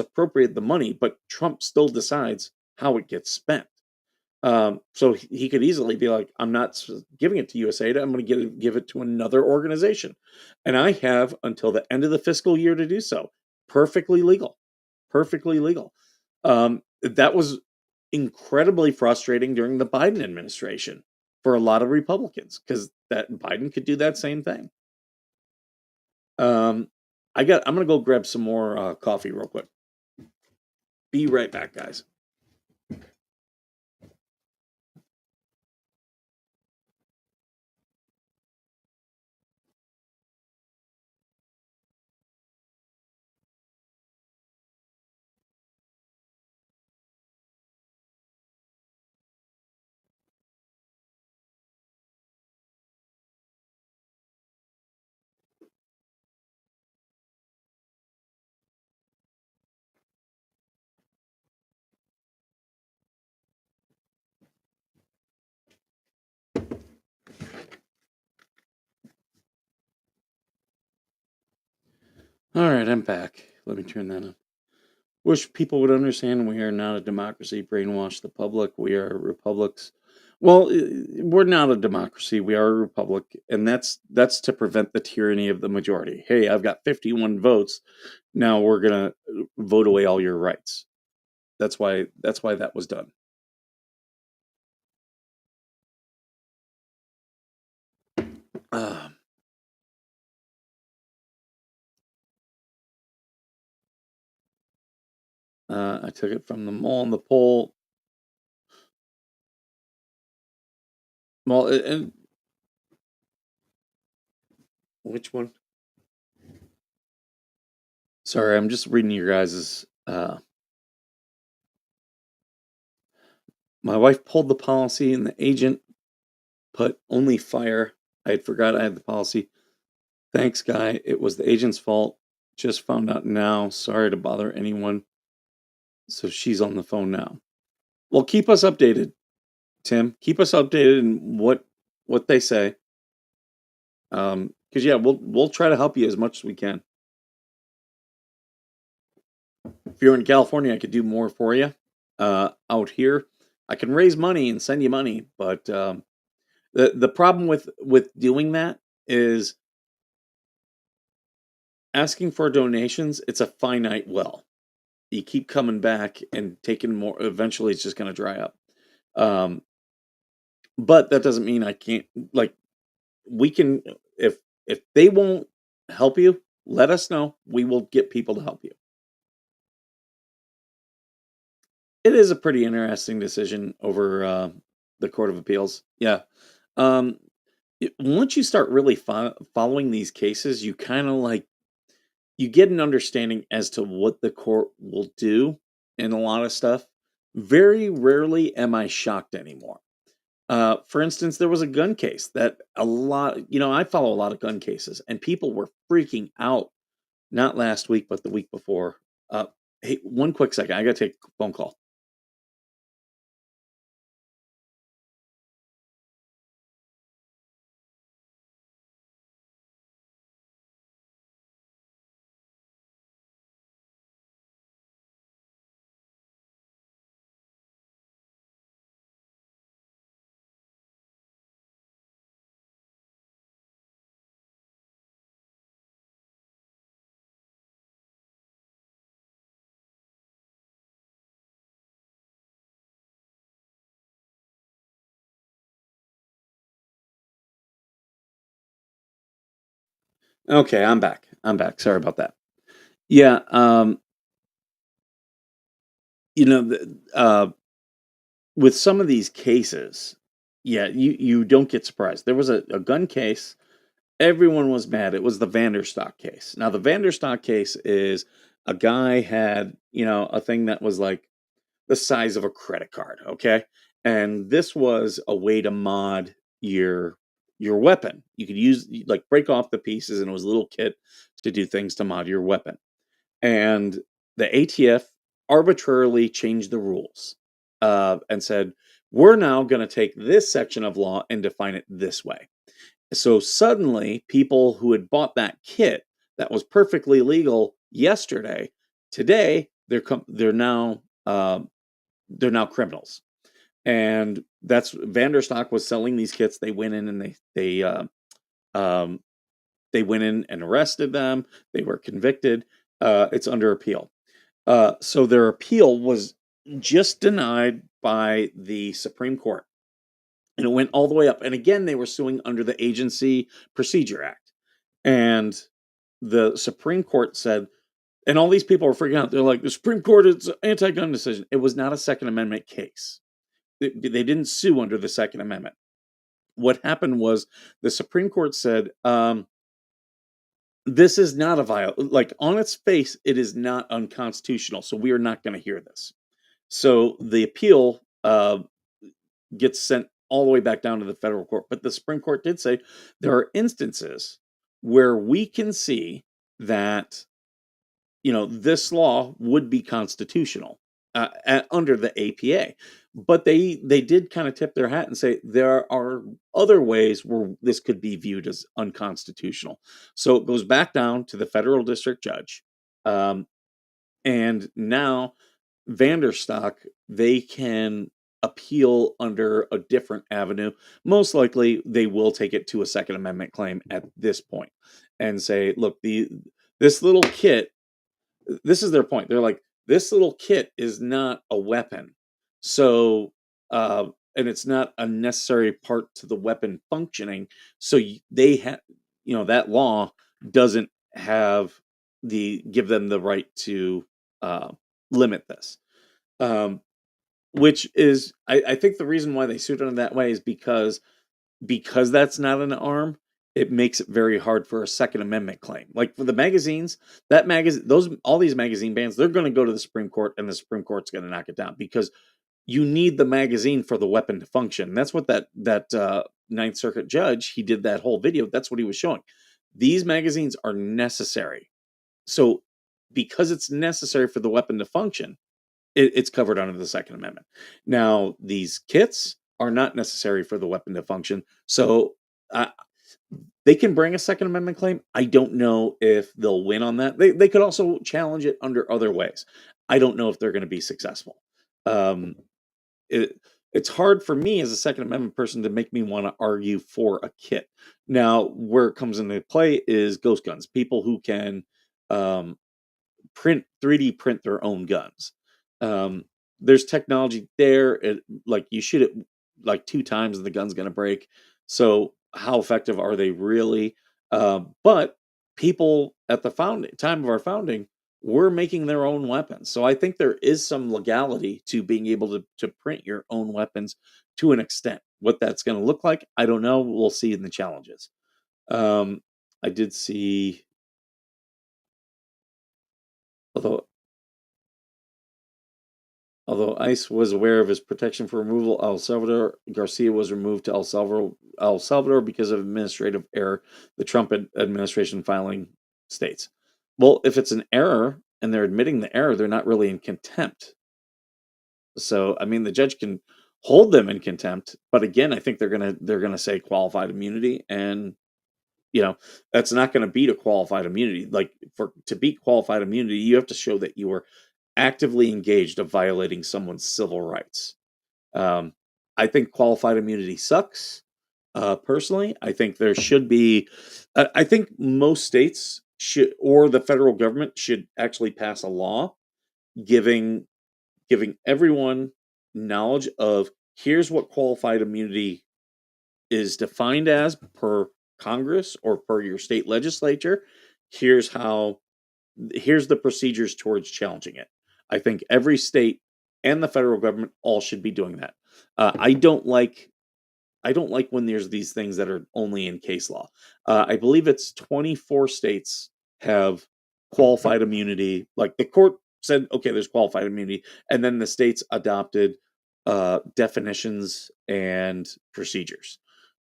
appropriated the money, but Trump still decides how it gets spent. So he could easily be like, "I'm not giving it to USAID. I'm going to give it to another organization," and I have until the end of the fiscal year to do so. Perfectly legal, perfectly legal. That was incredibly frustrating during the Biden administration for a lot of Republicans because that Biden could do that same thing. Um, I'm gonna go grab some more coffee real quick. Be right back, guys. All right, I'm back. Let me turn that on. Wish people would understand we are not a democracy. Brainwash the public. We are republics. Well, we're not a democracy. We are a republic, and that's to prevent the tyranny of the majority. Hey, I've got 51 votes. Now we're gonna vote away all your rights. That's why that was done. Uh, I took it from the mole and the pole. Well, and which one? Sorry, I'm just reading your guys's. My wife pulled the policy, and the agent put only fire. I had forgot I had the policy. Thanks, guy. It was the agent's fault. Just found out now. Sorry to bother anyone. So she's on the phone now. Well, keep us updated, Tim. Keep us updated in what they say. Because yeah, we'll try to help you as much as we can. If you're in California, I could do more for you. Out here, I can raise money and send you money, but the problem with doing that is asking for donations. It's a finite well. You keep coming back and taking more. Eventually, it's just going to dry up. Um, But that doesn't mean I can't, like, we can, if they won't help you, let us know. We will get people to help you. It is a pretty interesting decision over the Court of Appeals. Yeah. Um, Once you start really following these cases, you kind of like you get an understanding as to what the court will do in a lot of stuff. Very rarely am I shocked anymore. For instance, there was a gun case that I follow a lot of gun cases, and people were freaking out, not last week, but the week before. Uh, hey, one quick second. I got to take a phone call. Okay, I'm back. I'm back. Sorry about that. Yeah, you know, with some of these cases, yeah, you don't get surprised. There was a gun case. Everyone was mad. It was the Vanderstock case. Now, the Vanderstock case is a guy had, a thing that was like the size of a credit card, okay? And this was a way to mod your weapon. You could like break off the pieces, and it was a little kit to do things to mod your weapon. And the ATF arbitrarily changed the rules and said, we're now going to take this section of law and define it this way. So suddenly, people who had bought that kit that was perfectly legal yesterday, today they're now criminals, and that's Vanderstock was selling these kits. They went in and um, they went in and arrested them. They were convicted. It's under appeal. So their appeal was just denied by the Supreme Court, and it went all the way up. And again, they were suing under the Agency Procedure Act, and the Supreme Court said, and all these people were freaking out. They're like, the Supreme Court is an anti-gun decision. It was not a Second Amendment case. They didn't sue under the Second Amendment. What happened was the Supreme Court said, this is not a like on its face, it is not unconstitutional. So we are not going to hear this. So the appeal gets sent all the way back down to the federal court. But the Supreme Court did say there are instances where we can see that this law would be constitutional under the APA. But they did kind of tip their hat and say there are other ways where this could be viewed as unconstitutional. So it goes back down to the federal district judge. Um, and now Vanderstock, they can appeal under a different avenue. Most likely, they will take it to a Second Amendment claim at this point and say, look, this little kit, this is their point. They're like, this little kit is not a weapon. So, and it's not a necessary part to the weapon functioning. So they have, that law doesn't have give them the right to uh, limit this. Um, which is, I think the reason why they sued on it that way is because that's not an arm, it makes it very hard for a Second Amendment claim. Like for the magazines, that magazine, all these magazine bans, they're going to go to the Supreme Court, and the Supreme Court's going to knock it down because you need the magazine for the weapon to function. That's what that Ninth Circuit judge, he did that whole video. That's what he was showing. These magazines are necessary. So because it's necessary for the weapon to function, it's covered under the Second Amendment. Now, these kits are not necessary for the weapon to function, so uh, they can bring a Second Amendment claim. I don't know if they'll win on that. They could also challenge it under other ways. I don't know if they're going to be successful. Um, it, it's hard for me as a Second Amendment person to make me want to argue for a kit. Now, where it comes into play is ghost guns, people who can um, 3D print their own guns. Um, there's technology there. Like you shoot it, like 2 times and the gun's going to break. So how effective are they really? But people at the time of our founding were making their own weapons. So I think there is some legality to being able to print your own weapons to an extent. What that's going to look like, I don't know. We'll see in the challenges. Um, I did see, although although ICE was aware of his protection for removal, El Salvador Garcia was removed to El Salvador because of administrative error. The Trump administration filing states. Well, if it's an error and they're admitting the error, they're not really in contempt. So, I mean, the judge can hold them in contempt, but again, I think they're gonna say qualified immunity, and you know that's not going to beat a qualified immunity. Like for to beat qualified immunity, you have to show that you were actively engaged of violating someone's civil rights. Um, I think qualified immunity sucks. Personally, I think there should be. I think most states should, or the federal government should actually pass a law giving everyone knowledge of here's what qualified immunity is defined as per Congress or per your state legislature. Here's how here's the procedures towards challenging it. I think every state and the federal government all should be doing that. I don't like when there's these things that are only in case law. I believe it's 24 states have qualified immunity. Like the court said, okay, there's qualified immunity, and then the states adopted definitions and procedures.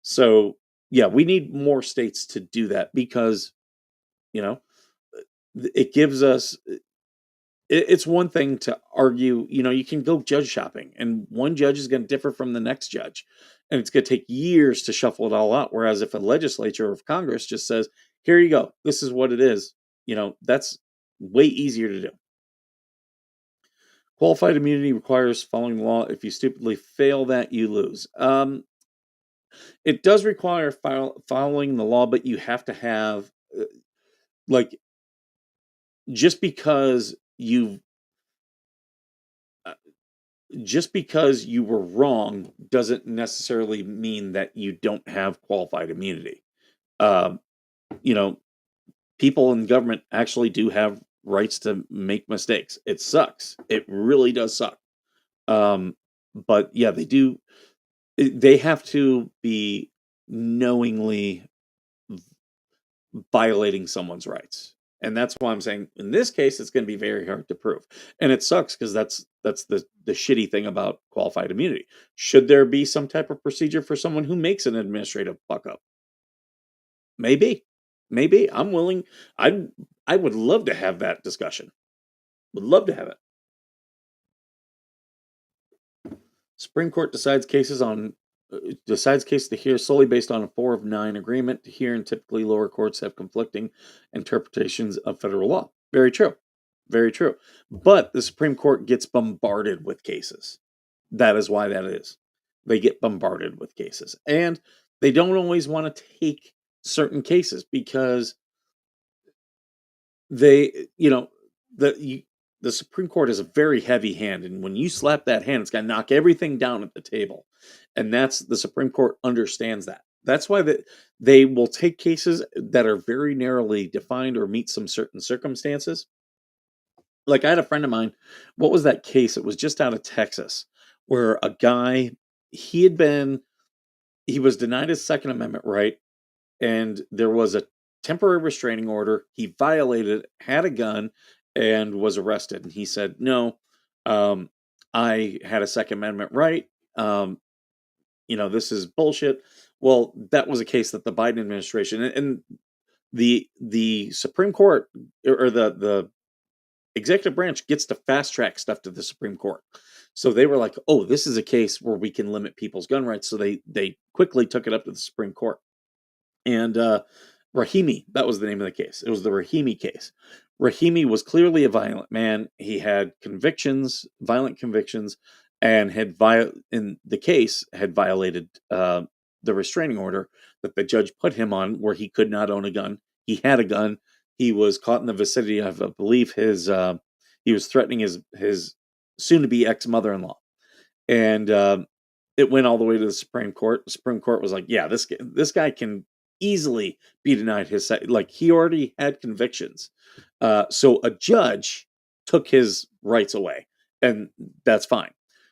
So yeah, we need more states to do that because you know it gives us it's one thing to argue, you can go judge shopping and one judge is going to differ from the next judge. And it's going to take years to shuffle it all out. Whereas if a legislature or if Congress just says, here you go, this is what it is, that's way easier to do. Qualified immunity requires following the law. If you stupidly fail that, you lose. It does require following the law, but you have to have, like, just because you've just because you were wrong doesn't necessarily mean that you don't have qualified immunity. Um, you know, people in government actually do have rights to make mistakes. It sucks. It really does suck. Um, but yeah, they do. They have to be knowingly violating someone's rights. And that's why I'm saying in this case it's going to be very hard to prove. And it sucks because that's the shitty thing about qualified immunity. Should there be some type of procedure for someone who makes an administrative fuck up? Maybe. Maybe. I'm willing. I would love to have that discussion. Would love to have it. Supreme Court decides case to hear solely based on a 4 of 9 agreement to hear, and typically lower courts have conflicting interpretations of federal law. Very true. Very true. But the Supreme Court gets bombarded with cases. That is why that is. They get bombarded with cases. And they don't always want to take certain cases because they, the Supreme Court is a very heavy hand, and when you slap that hand, it's got to knock everything down at the table. And that's the Supreme Court understands that. That's why they will take cases that are very narrowly defined or meet some certain circumstances. Like I had a friend of mine, what was that case? It was just out of Texas where a guy he had been he was denied his Second Amendment right, and there was a temporary restraining order. He violated it, had a gun, and was arrested. And he said, "No, I had a Second Amendment right. This is bullshit." Well, that was a case that the Biden administration and the Supreme Court or the executive branch gets to fast track stuff to the Supreme Court. So they were like, "Oh, this is a case where we can limit people's gun rights." So they quickly took it up to the Supreme Court. And Rahimi, that was the name of the case. It was the Rahimi case. Rahimi was clearly a violent man. He had violent convictions, and in the case had violated the restraining order that the judge put him on, where he could not own a gun. He had a gun. He was caught in the vicinity of, I believe, he was threatening his soon-to-be ex-mother-in-law, and It went all the way to the Supreme Court. The Supreme Court was like, yeah, this guy can easily be denied his like he already had convictions. So a judge took his rights away, and that's fine.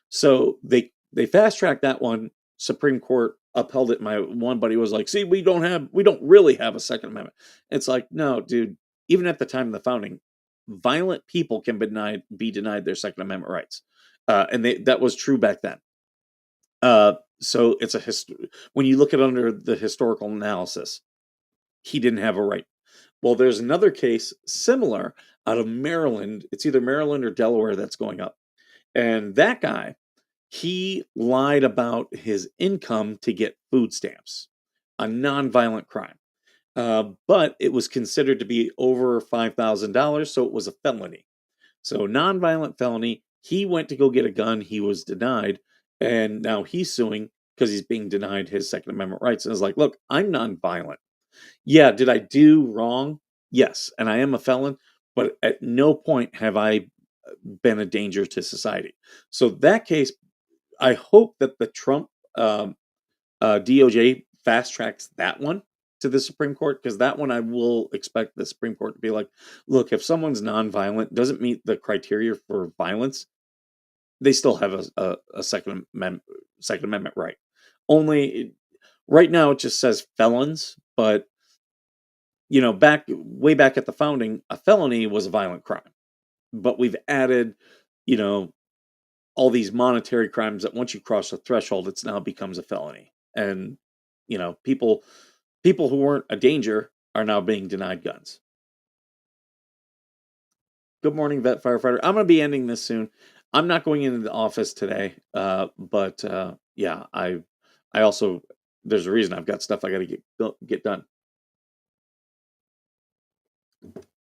So they fast tracked that one. Supreme Court upheld it. My one buddy was like, "See, we don't really have a Second Amendment." It's like, no, dude. Even at the time of the founding, violent people can be denied their Second Amendment rights, and that was true back then. So it's when you look at under the historical analysis, he didn't have a right. Well, there's another case similar out of Maryland. It's either Maryland or Delaware that's going up. And that guy, he lied about his income to get food stamps, a nonviolent crime. But it was considered to be over $5,000, so it was a felony. So nonviolent felony. He went to go get a gun. He was denied, and now he's suing because he's being denied his Second Amendment rights. And is like, look, I'm nonviolent. Yeah, did I do wrong? Yes, and I am a felon, but at no point have I been a danger to society. So that case, I hope that the Trump DOJ fast tracks that one to the Supreme Court, because that one I will expect the Supreme Court to be like, look, if someone's nonviolent, doesn't meet the criteria for violence, they still have a Second Amendment right. Only right now it just says felons, but way back at the founding, a felony was a violent crime. But we've added, you know, all these monetary crimes that once you cross the threshold, it's now becomes a felony. And, people who weren't a danger are now being denied guns. Good morning, vet firefighter. I'm going to be ending this soon. I'm not going into the office today, but yeah, I also there's a reason I've got stuff I got to get done.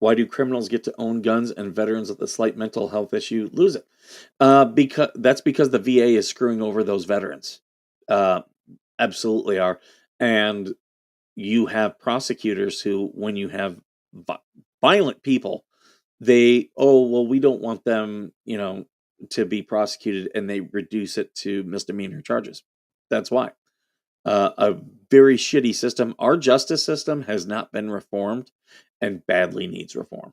Why do criminals get to own guns and veterans with a slight mental health issue lose it? Because the VA is screwing over those veterans. Uh, Absolutely are. And you have prosecutors who, when you have violent people, we don't want them, to be prosecuted, and they reduce it to misdemeanor charges. That's why. A very shitty system. Our justice system has not been reformed and badly needs reform.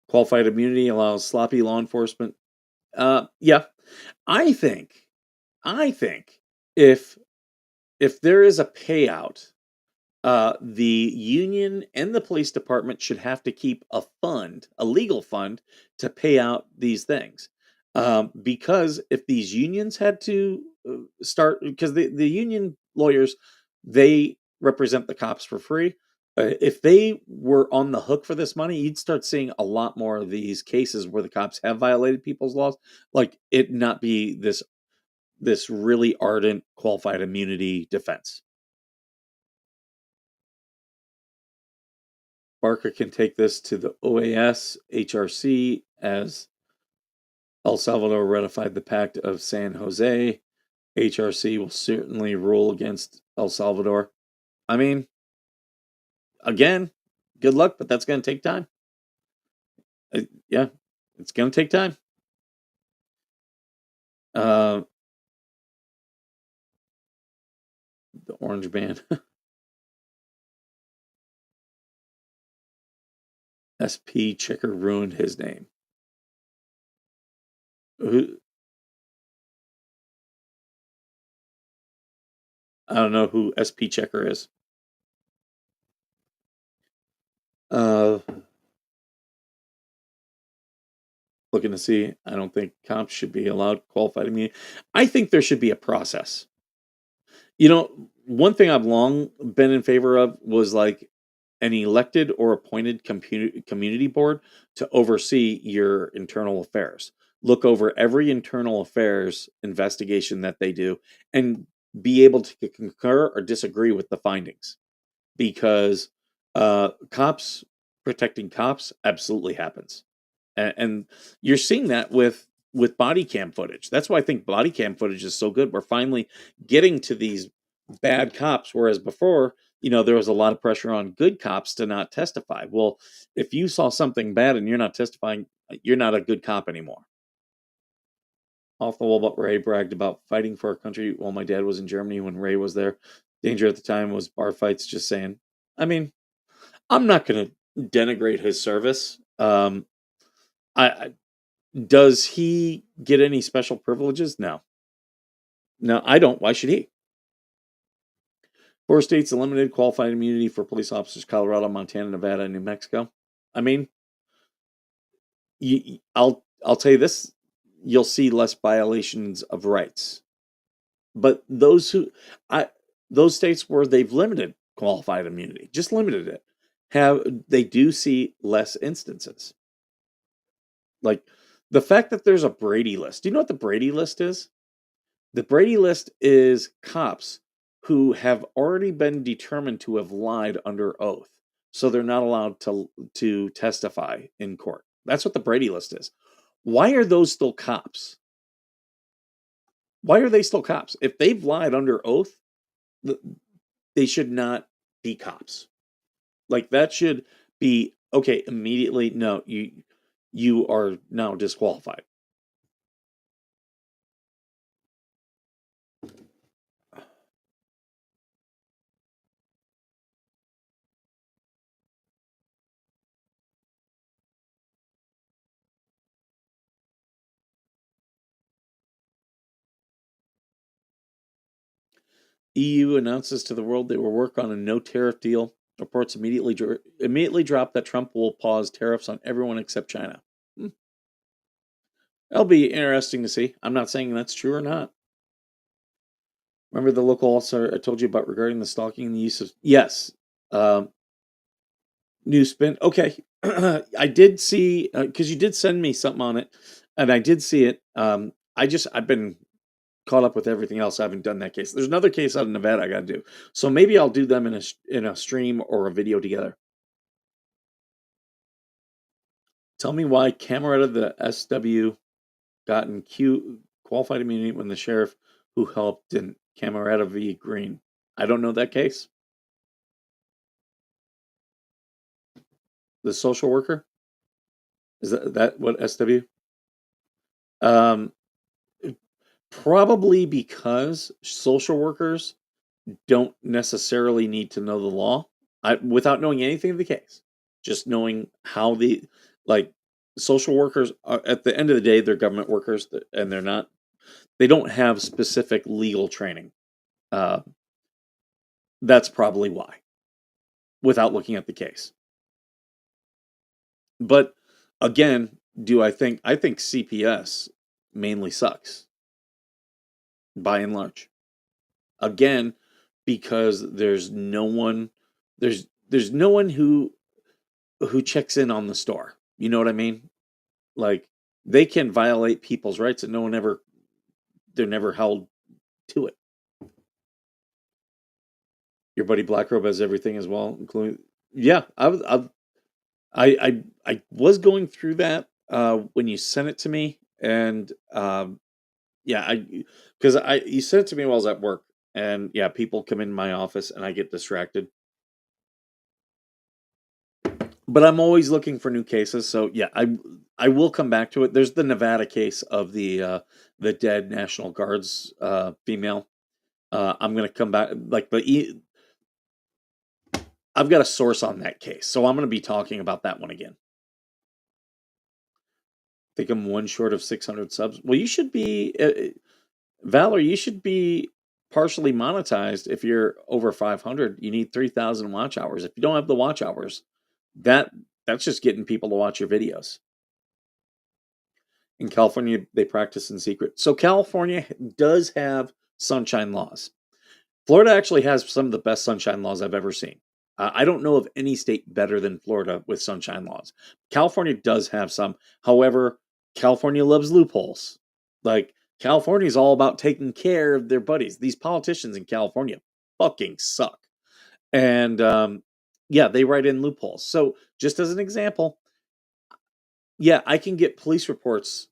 Qualified immunity allows sloppy law enforcement. Yeah, I think, I think if there is a payout, the union and the police department should have to keep a legal fund, to pay out these things. Because if these unions had to start, because the union lawyers, they represent the cops for free. If they were on the hook for this money, you'd start seeing a lot more of these cases where the cops have violated people's laws. Like, it not be this really ardent qualified immunity defense. Barker can take this to the OAS HRC, as El Salvador ratified the Pact of San Jose. HRC will certainly rule against El Salvador. I mean, again, good luck, but that's going to take time. Yeah, it's going to take time. The Orange Band. SP Checker ruined his name. I don't know who SP Checker is. Looking to see. I don't think cops should be allowed qualified immunity. I think there should be a process. One thing I've long been in favor of was like an elected or appointed community board to oversee your internal affairs. Look over every internal affairs investigation that they do and be able to concur or disagree with the findings. Because cops protecting cops absolutely happens. And you're seeing that with body cam footage. That's why I think body cam footage is so good. We're finally getting to these bad cops, whereas before, there was a lot of pressure on good cops to not testify. Well, if you saw something bad and you're not testifying, you're not a good cop anymore. off the wall, but Ray bragged about fighting for our country while my dad was in Germany when Ray was there. Danger at the time was bar fights, just saying. I mean, I'm not going to denigrate his service. I does he get any special privileges? No. No, I don't. Why should he? 4 states eliminated qualified immunity for police officers: Colorado, Montana, Nevada, and New Mexico. I mean, I'll tell you this: you'll see less violations of rights. But I those states where they've limited qualified immunity, just limited it, they do see less instances. Like the fact that there's a Brady list. Do you know what the Brady list is? The Brady list is cops who have already been determined to have lied under oath. So they're not allowed to testify in court. That's what the Brady list is. Why are those still cops? Why are they still cops? If they've lied under oath, they should not be cops. Like that should be okay immediately. No, you are now disqualified. EU announces to the world they will work on a no tariff deal. Reports immediately drop that Trump will pause tariffs on everyone except China. That'll be interesting to see. I'm not saying that's true or not. Remember the local also I told you about regarding the stalking and the use of yes. New spin. Okay. I did see because you did send me something on it, and I did see it. I've been caught up with everything else. I haven't done that case. There's another case out of Nevada I got to do. So maybe I'll do them in a stream or a video together. Tell me why Camerata the SW got in qualified immunity when the sheriff who helped didn't. Camerata v. Green. I don't know that case. The social worker? Is that what SW? Um, Probably because social workers don't necessarily need to know the law. Without knowing anything of the case, just knowing how like social workers are, at the end of the day, they're government workers and they don't have specific legal training. Uh, that's probably why, without looking at the case. But again, I think CPS mainly sucks by and large. Again, because there's no one who checks in on the store. You know what I mean? Like they can violate people's rights and they're never held to it. Your buddy Blackrobe has everything as well, including yeah. I was going through that when you sent it to me, and yeah, because I you sent it to me while I was at work, and yeah, people come in my office and I get distracted. But I'm always looking for new cases, so yeah, I will come back to it. There's the Nevada case of the dead National Guards female. I'm gonna come back like I've got a source on that case, so I'm gonna be talking about that one again. I think I'm one short of 600 subs. Well, you should be Valor. You should be partially monetized if you're over 500. You need 3,000 watch hours. If you don't have the watch hours, that that's just getting people to watch your videos. In California, they practice in secret. So California does have sunshine laws. Florida actually has some of the best sunshine laws I've ever seen. I don't know of any state better than Florida with sunshine laws. California does have some. However, California loves loopholes. Like California is all about taking care of their buddies. These politicians in California fucking suck. And yeah, they write in loopholes. So just as an example, yeah, I can get police reports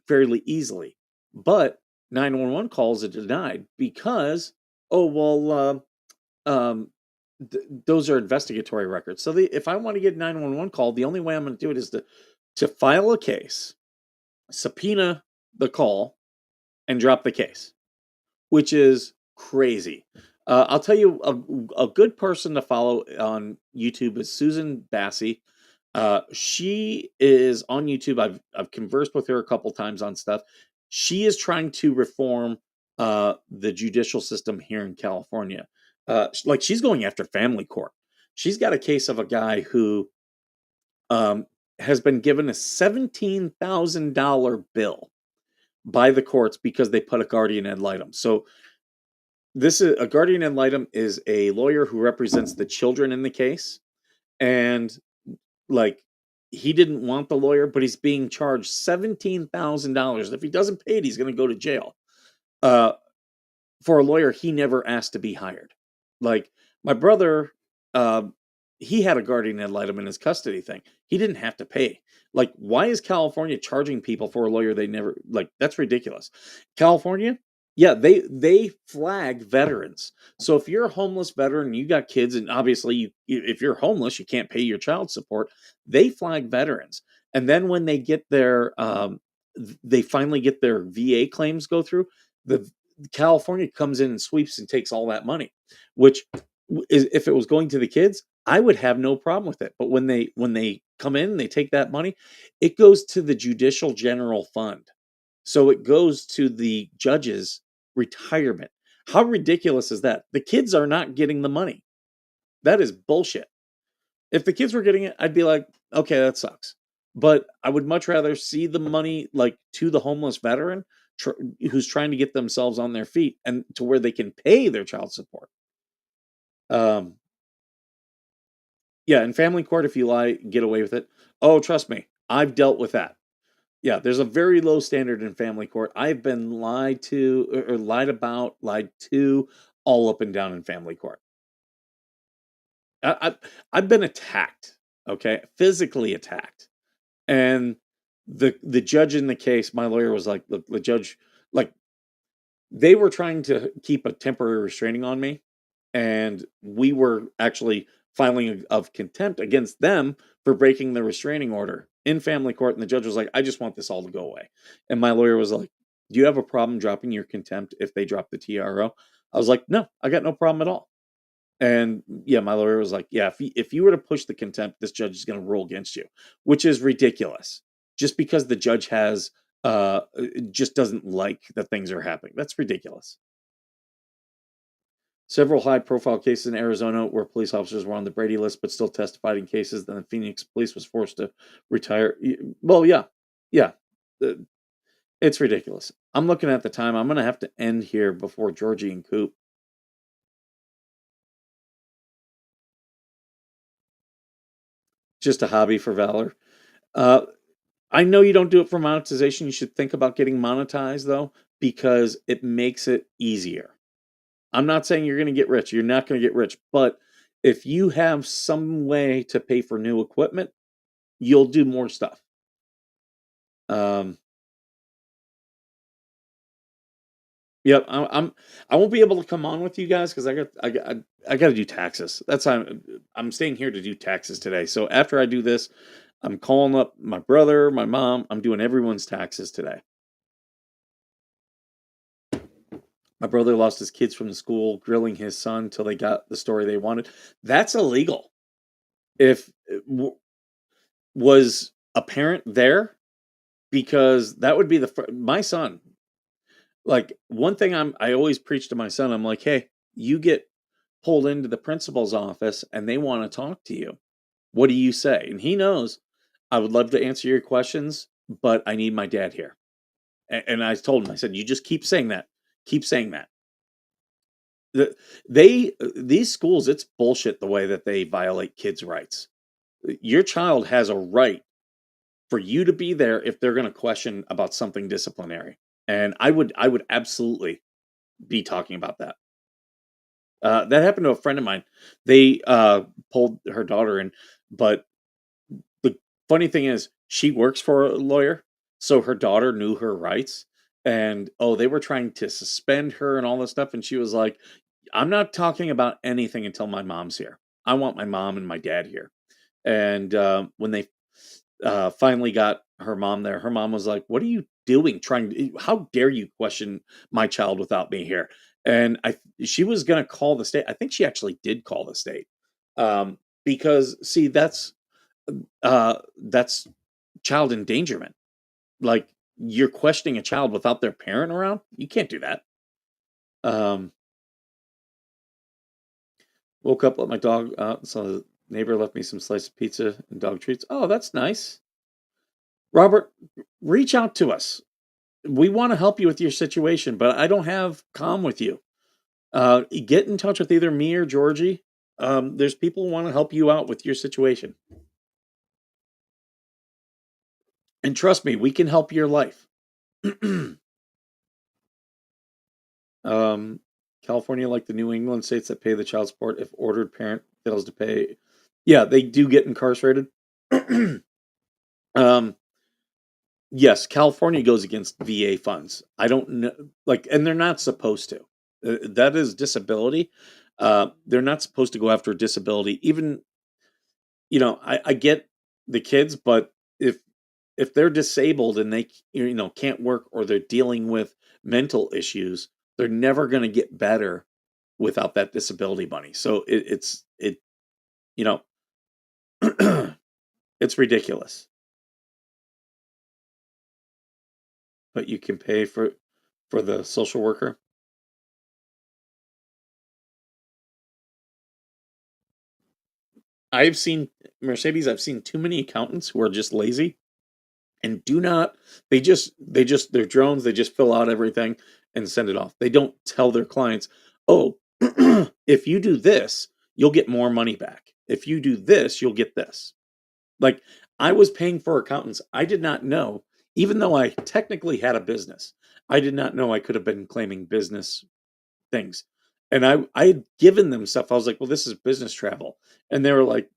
fairly easily. But 911 calls are denied because, oh, well, those are investigatory records. So if I want to get a 911 call, the only way I'm going to do it is to file a case, subpoena the call, and drop the case, which is crazy. I'll tell you a good person to follow on YouTube is Susan Bassey. She is on YouTube. I've conversed with her a couple times on stuff. She is trying to reform the judicial system here in California. Like she's going after family court. She's got a case of a guy who um, has been given a $17,000 bill by the courts because they put a guardian ad litem. So this is a guardian ad litem is a lawyer who represents the children in the case, and like he didn't want the lawyer, but he's being charged $17,000. If he doesn't pay it, he's going to go to jail. Uh, for a lawyer he never asked to be hired. Like my brother, uh, he had a guardian ad litem in his custody thing. He didn't have to pay. Like, why is California charging people for a lawyer they never like? That's ridiculous. California, yeah, they flag veterans. So if you're a homeless veteran and you got kids, and obviously if you're homeless, you can't pay your child support. They flag veterans, and then when they get their they finally get their VA claims go through. The California comes in and sweeps and takes all that money, which is if it was going to the kids, I would have no problem with it. But when they come in and they take that money, it goes to the judicial general fund. So it goes to the judge's retirement. How ridiculous is that? The kids are not getting the money. That is bullshit. If the kids were getting it, I'd be like, okay, that sucks. But I would much rather see the money like to the homeless veteran tr- who's trying to get themselves on their feet and to where they can pay their child support. Um, yeah, in family court, if you lie, get away with it. Oh, trust me, I've dealt with that. Yeah, there's a very low standard in family court. I've been lied to or lied about, lied to all up and down in family court. I, I, I've been attacked, okay, physically attacked. And the judge in the case, my lawyer was like, look, the judge, like they were trying to keep a temporary restraining on me, and we were actually filing of contempt against them for breaking the restraining order in family court. And the judge was like, I just want this all to go away. And my lawyer was like, do you have a problem dropping your contempt if they drop the TRO? I was like, no, I got no problem at all. And yeah, my lawyer was like, yeah, if you were to push the contempt, this judge is going to rule against you, which is ridiculous. Just because the judge has just doesn't like that things are happening. That's ridiculous. Several high profile cases in Arizona where police officers were on the Brady list but still testified in cases. Then the Phoenix police was forced to retire. Well, yeah. Yeah. Uh, It's ridiculous. I'm looking at the time. I'm going to have to end here before Georgie and Coop. Just a hobby for Valor. Uh, I know you don't do it for monetization. You should think about getting monetized though, because it makes it easier. I'm not saying you're going to get rich. You're not going to get rich, but if you have some way to pay for new equipment, you'll do more stuff. Um, yep, I won't be able to come on with you guys because I got to do taxes. That's how I'm staying here to do taxes today. So after I do this, I'm calling up my brother, my mom. I'm doing everyone's taxes today. My brother lost his kids from the school, grilling his son till they got the story they wanted. That's illegal. If was a parent there, because that would be my son. Like one thing I always preach to my son. I'm like, hey, you get pulled into the principal's office and they want to talk to you. What do you say? And he knows I would love to answer your questions, but I need my dad here. And I told him, I said, you just keep saying that. Keep saying that. These schools, it's bullshit the way that they violate kids' rights. Your child has a right for you to be there if they're going to question about something disciplinary. And I would absolutely be talking about that. That happened to a friend of mine. They pulled her daughter in, but the funny thing is, she works for a lawyer, so her daughter knew her rights. And oh, they were trying to suspend her and all this stuff. And she was like, I'm not talking about anything until my mom's here. I want my mom and my dad here. And when they finally got her mom there, her mom was like, "What are you doing? How dare you question my child without me here?" And she was going to call the state. I think she actually did call the state. Because see, that's child endangerment. Like, you're questioning a child without their parent around. You can't do that. Um, Woke up, let my dog out, so the neighbor left me some sliced pizza and dog treats. Oh, that's nice. Robert, reach out to us. We want to help you with your situation, but I don't have calm with you. Get in touch with either me or Georgie. There's people who want to help you out with your situation. And trust me, we can help your life. um, California, like the New England states that pay the child support, if ordered parent fails to pay, yeah, they do get incarcerated. um, yes, California goes against VA funds. I don't know, like, and they're not supposed to. That is disability. They're not supposed to go after disability. Even, I get the kids, but if they're disabled and they can't work, or they're dealing with mental issues, they're never going to get better without that disability money. So you know it's ridiculous. But you can pay for the social worker. I've seen Mercedes. I've seen too many accountants who are just lazy and do not. They just they're drones. They just fill out everything and send it off. They don't tell their clients, "Oh, if you do this, you'll get more money back. If you do this, you'll get this." Like, I was paying for accountants. I did not know, even though I technically had a business, I did not know I could have been claiming business things. And I had given them stuff. I was like, "Well, this is business travel." And they were like,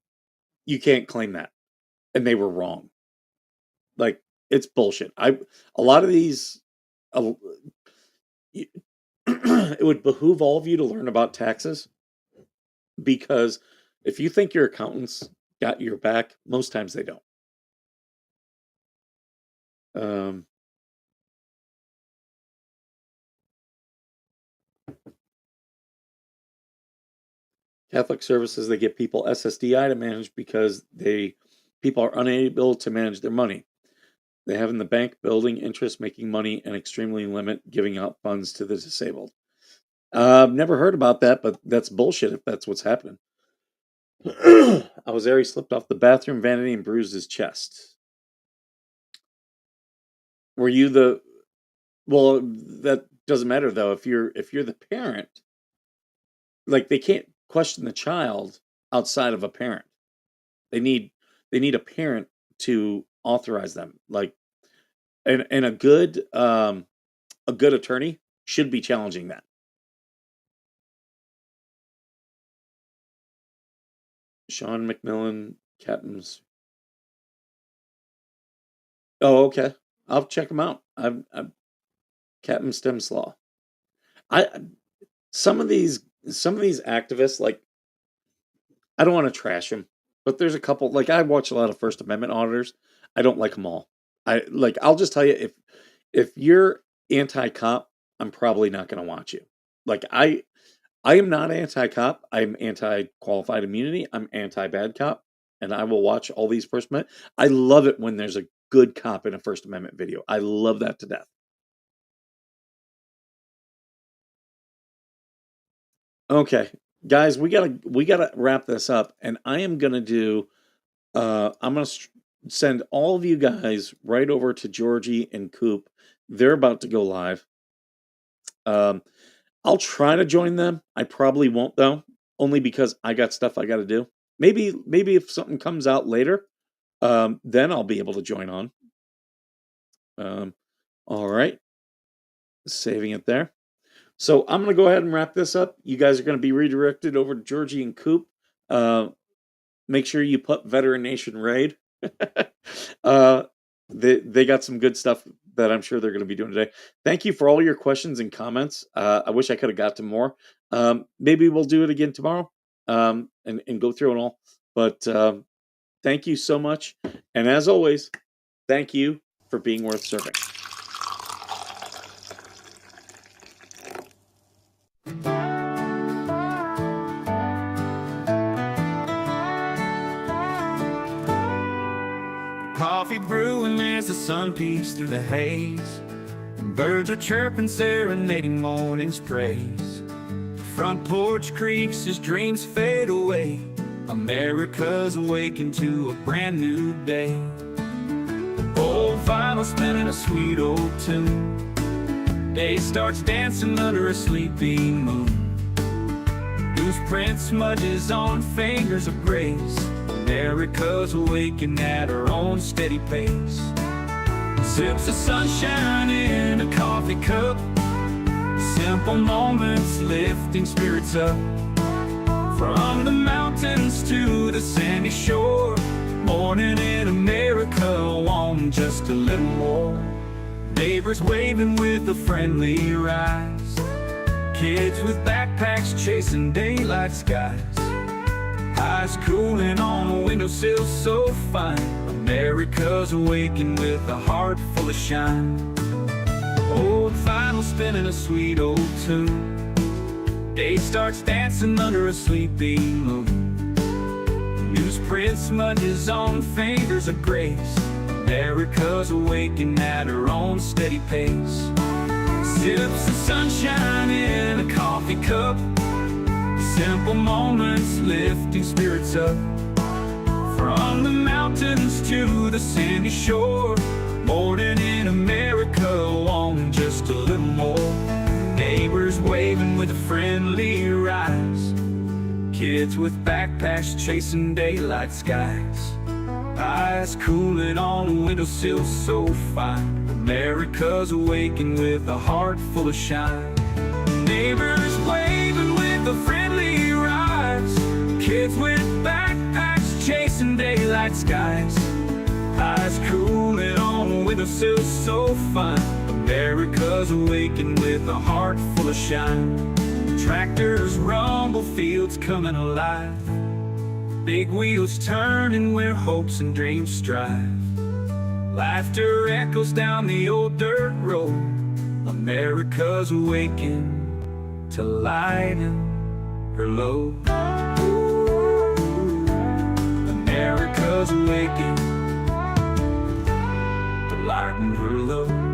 "You can't claim that." And they were wrong. Like, it's bullshit. A lot of these a- it would behoove all of you to learn about taxes, because if you think your accountants got your back, most times they don't. Um, Catholic services, they get people SSDI to manage because people are unable to manage their money. They have in the bank, building interest, making money, and extremely limit giving out funds to the disabled. I've never heard about that, but that's bullshit if that's what's happening. I was there. He slipped off the bathroom vanity and bruised his chest. Were you the? Well, that doesn't matter though. If you're the parent, like, they can't question the child outside of a parent. They need they need a parent to authorize them. Like, and a good attorney should be challenging that. Sean McMillan, Captain's. Oh, okay. I'll check them out. I'm Captain Stemslaw. I some of these activists, like, I don't want to trash them, but there's a couple. Like, I watch a lot of First Amendment auditors. I don't like them all. I'll just tell you, if you're anti-cop, I'm probably not going to watch you. Like, I am not anti-cop. I'm anti-qualified immunity. I'm anti-bad cop, and I will watch all these First Amendment. I love it when there's a good cop in a First Amendment video. I love that to death. Okay, guys, we gotta wrap this up, and I am gonna do. I'm gonna send all of you guys right over to Georgie and Coop. They're about to go live. Um, I'll try to join them. I probably won't though, only because I got stuff I got to do. Maybe if something comes out later, then I'll be able to join on. Um, all right, saving it there. So I'm gonna go ahead and wrap this up. You guys are gonna be redirected over to Georgie and Coop. Uh, Make sure you put Veteran Nation Raid. uh, they got some good stuff that I'm sure they're going to be doing today. Thank you for all your questions and comments. I wish I could have got to more. Maybe we'll do it again tomorrow, and go through it all. But thank you so much. And as always, thank you for being worth serving. Coffee brewing as the sun peeks through the haze. Birds are chirping, serenading morning's praise. Front porch creaks as dreams fade away. America's awakened to a brand new day. Old vinyl spinning a sweet old tune. Day starts dancing under a sleepy moon. Loose print smudges on fingers of grace. America's awakened at her own steady pace. Sips of sunshine in a coffee cup. Simple moments lifting spirits up. From the mountains to the sandy shore. Morning in America, want just a little more. Neighbors waving with a friendly rise. Kids with backpacks chasing daylight skies. Eyes cooling on a windowsill so fine. America's awakened with a heart full of shine. Old vinyl spinning a sweet old tune. Day starts dancing under a sleepy moon. Newsprint smudges on fingers of grace. America's awakened at her own steady pace. Sips of sunshine in a coffee cup. Simple moments lifting spirits up. From the mountains to the sandy shore. Morning in America, wanting just a little more. Neighbors waving with a friendly rise. Kids with backpacks chasing daylight skies. Eyes cooling on a windowsill so fine. America's awakened with a heart full of shine. Neighbors waving with a friendly rise. Kids with backpacks chasing daylight skies. Eyes cooling on a windowsill so fine. America's awakened with a heart full of shine. Tractors rumble, fields coming alive. Big wheels turning where hopes and dreams strive. Laughter echoes down the old dirt road. America's awakened to lighten her load. America's awakened to lighten her load.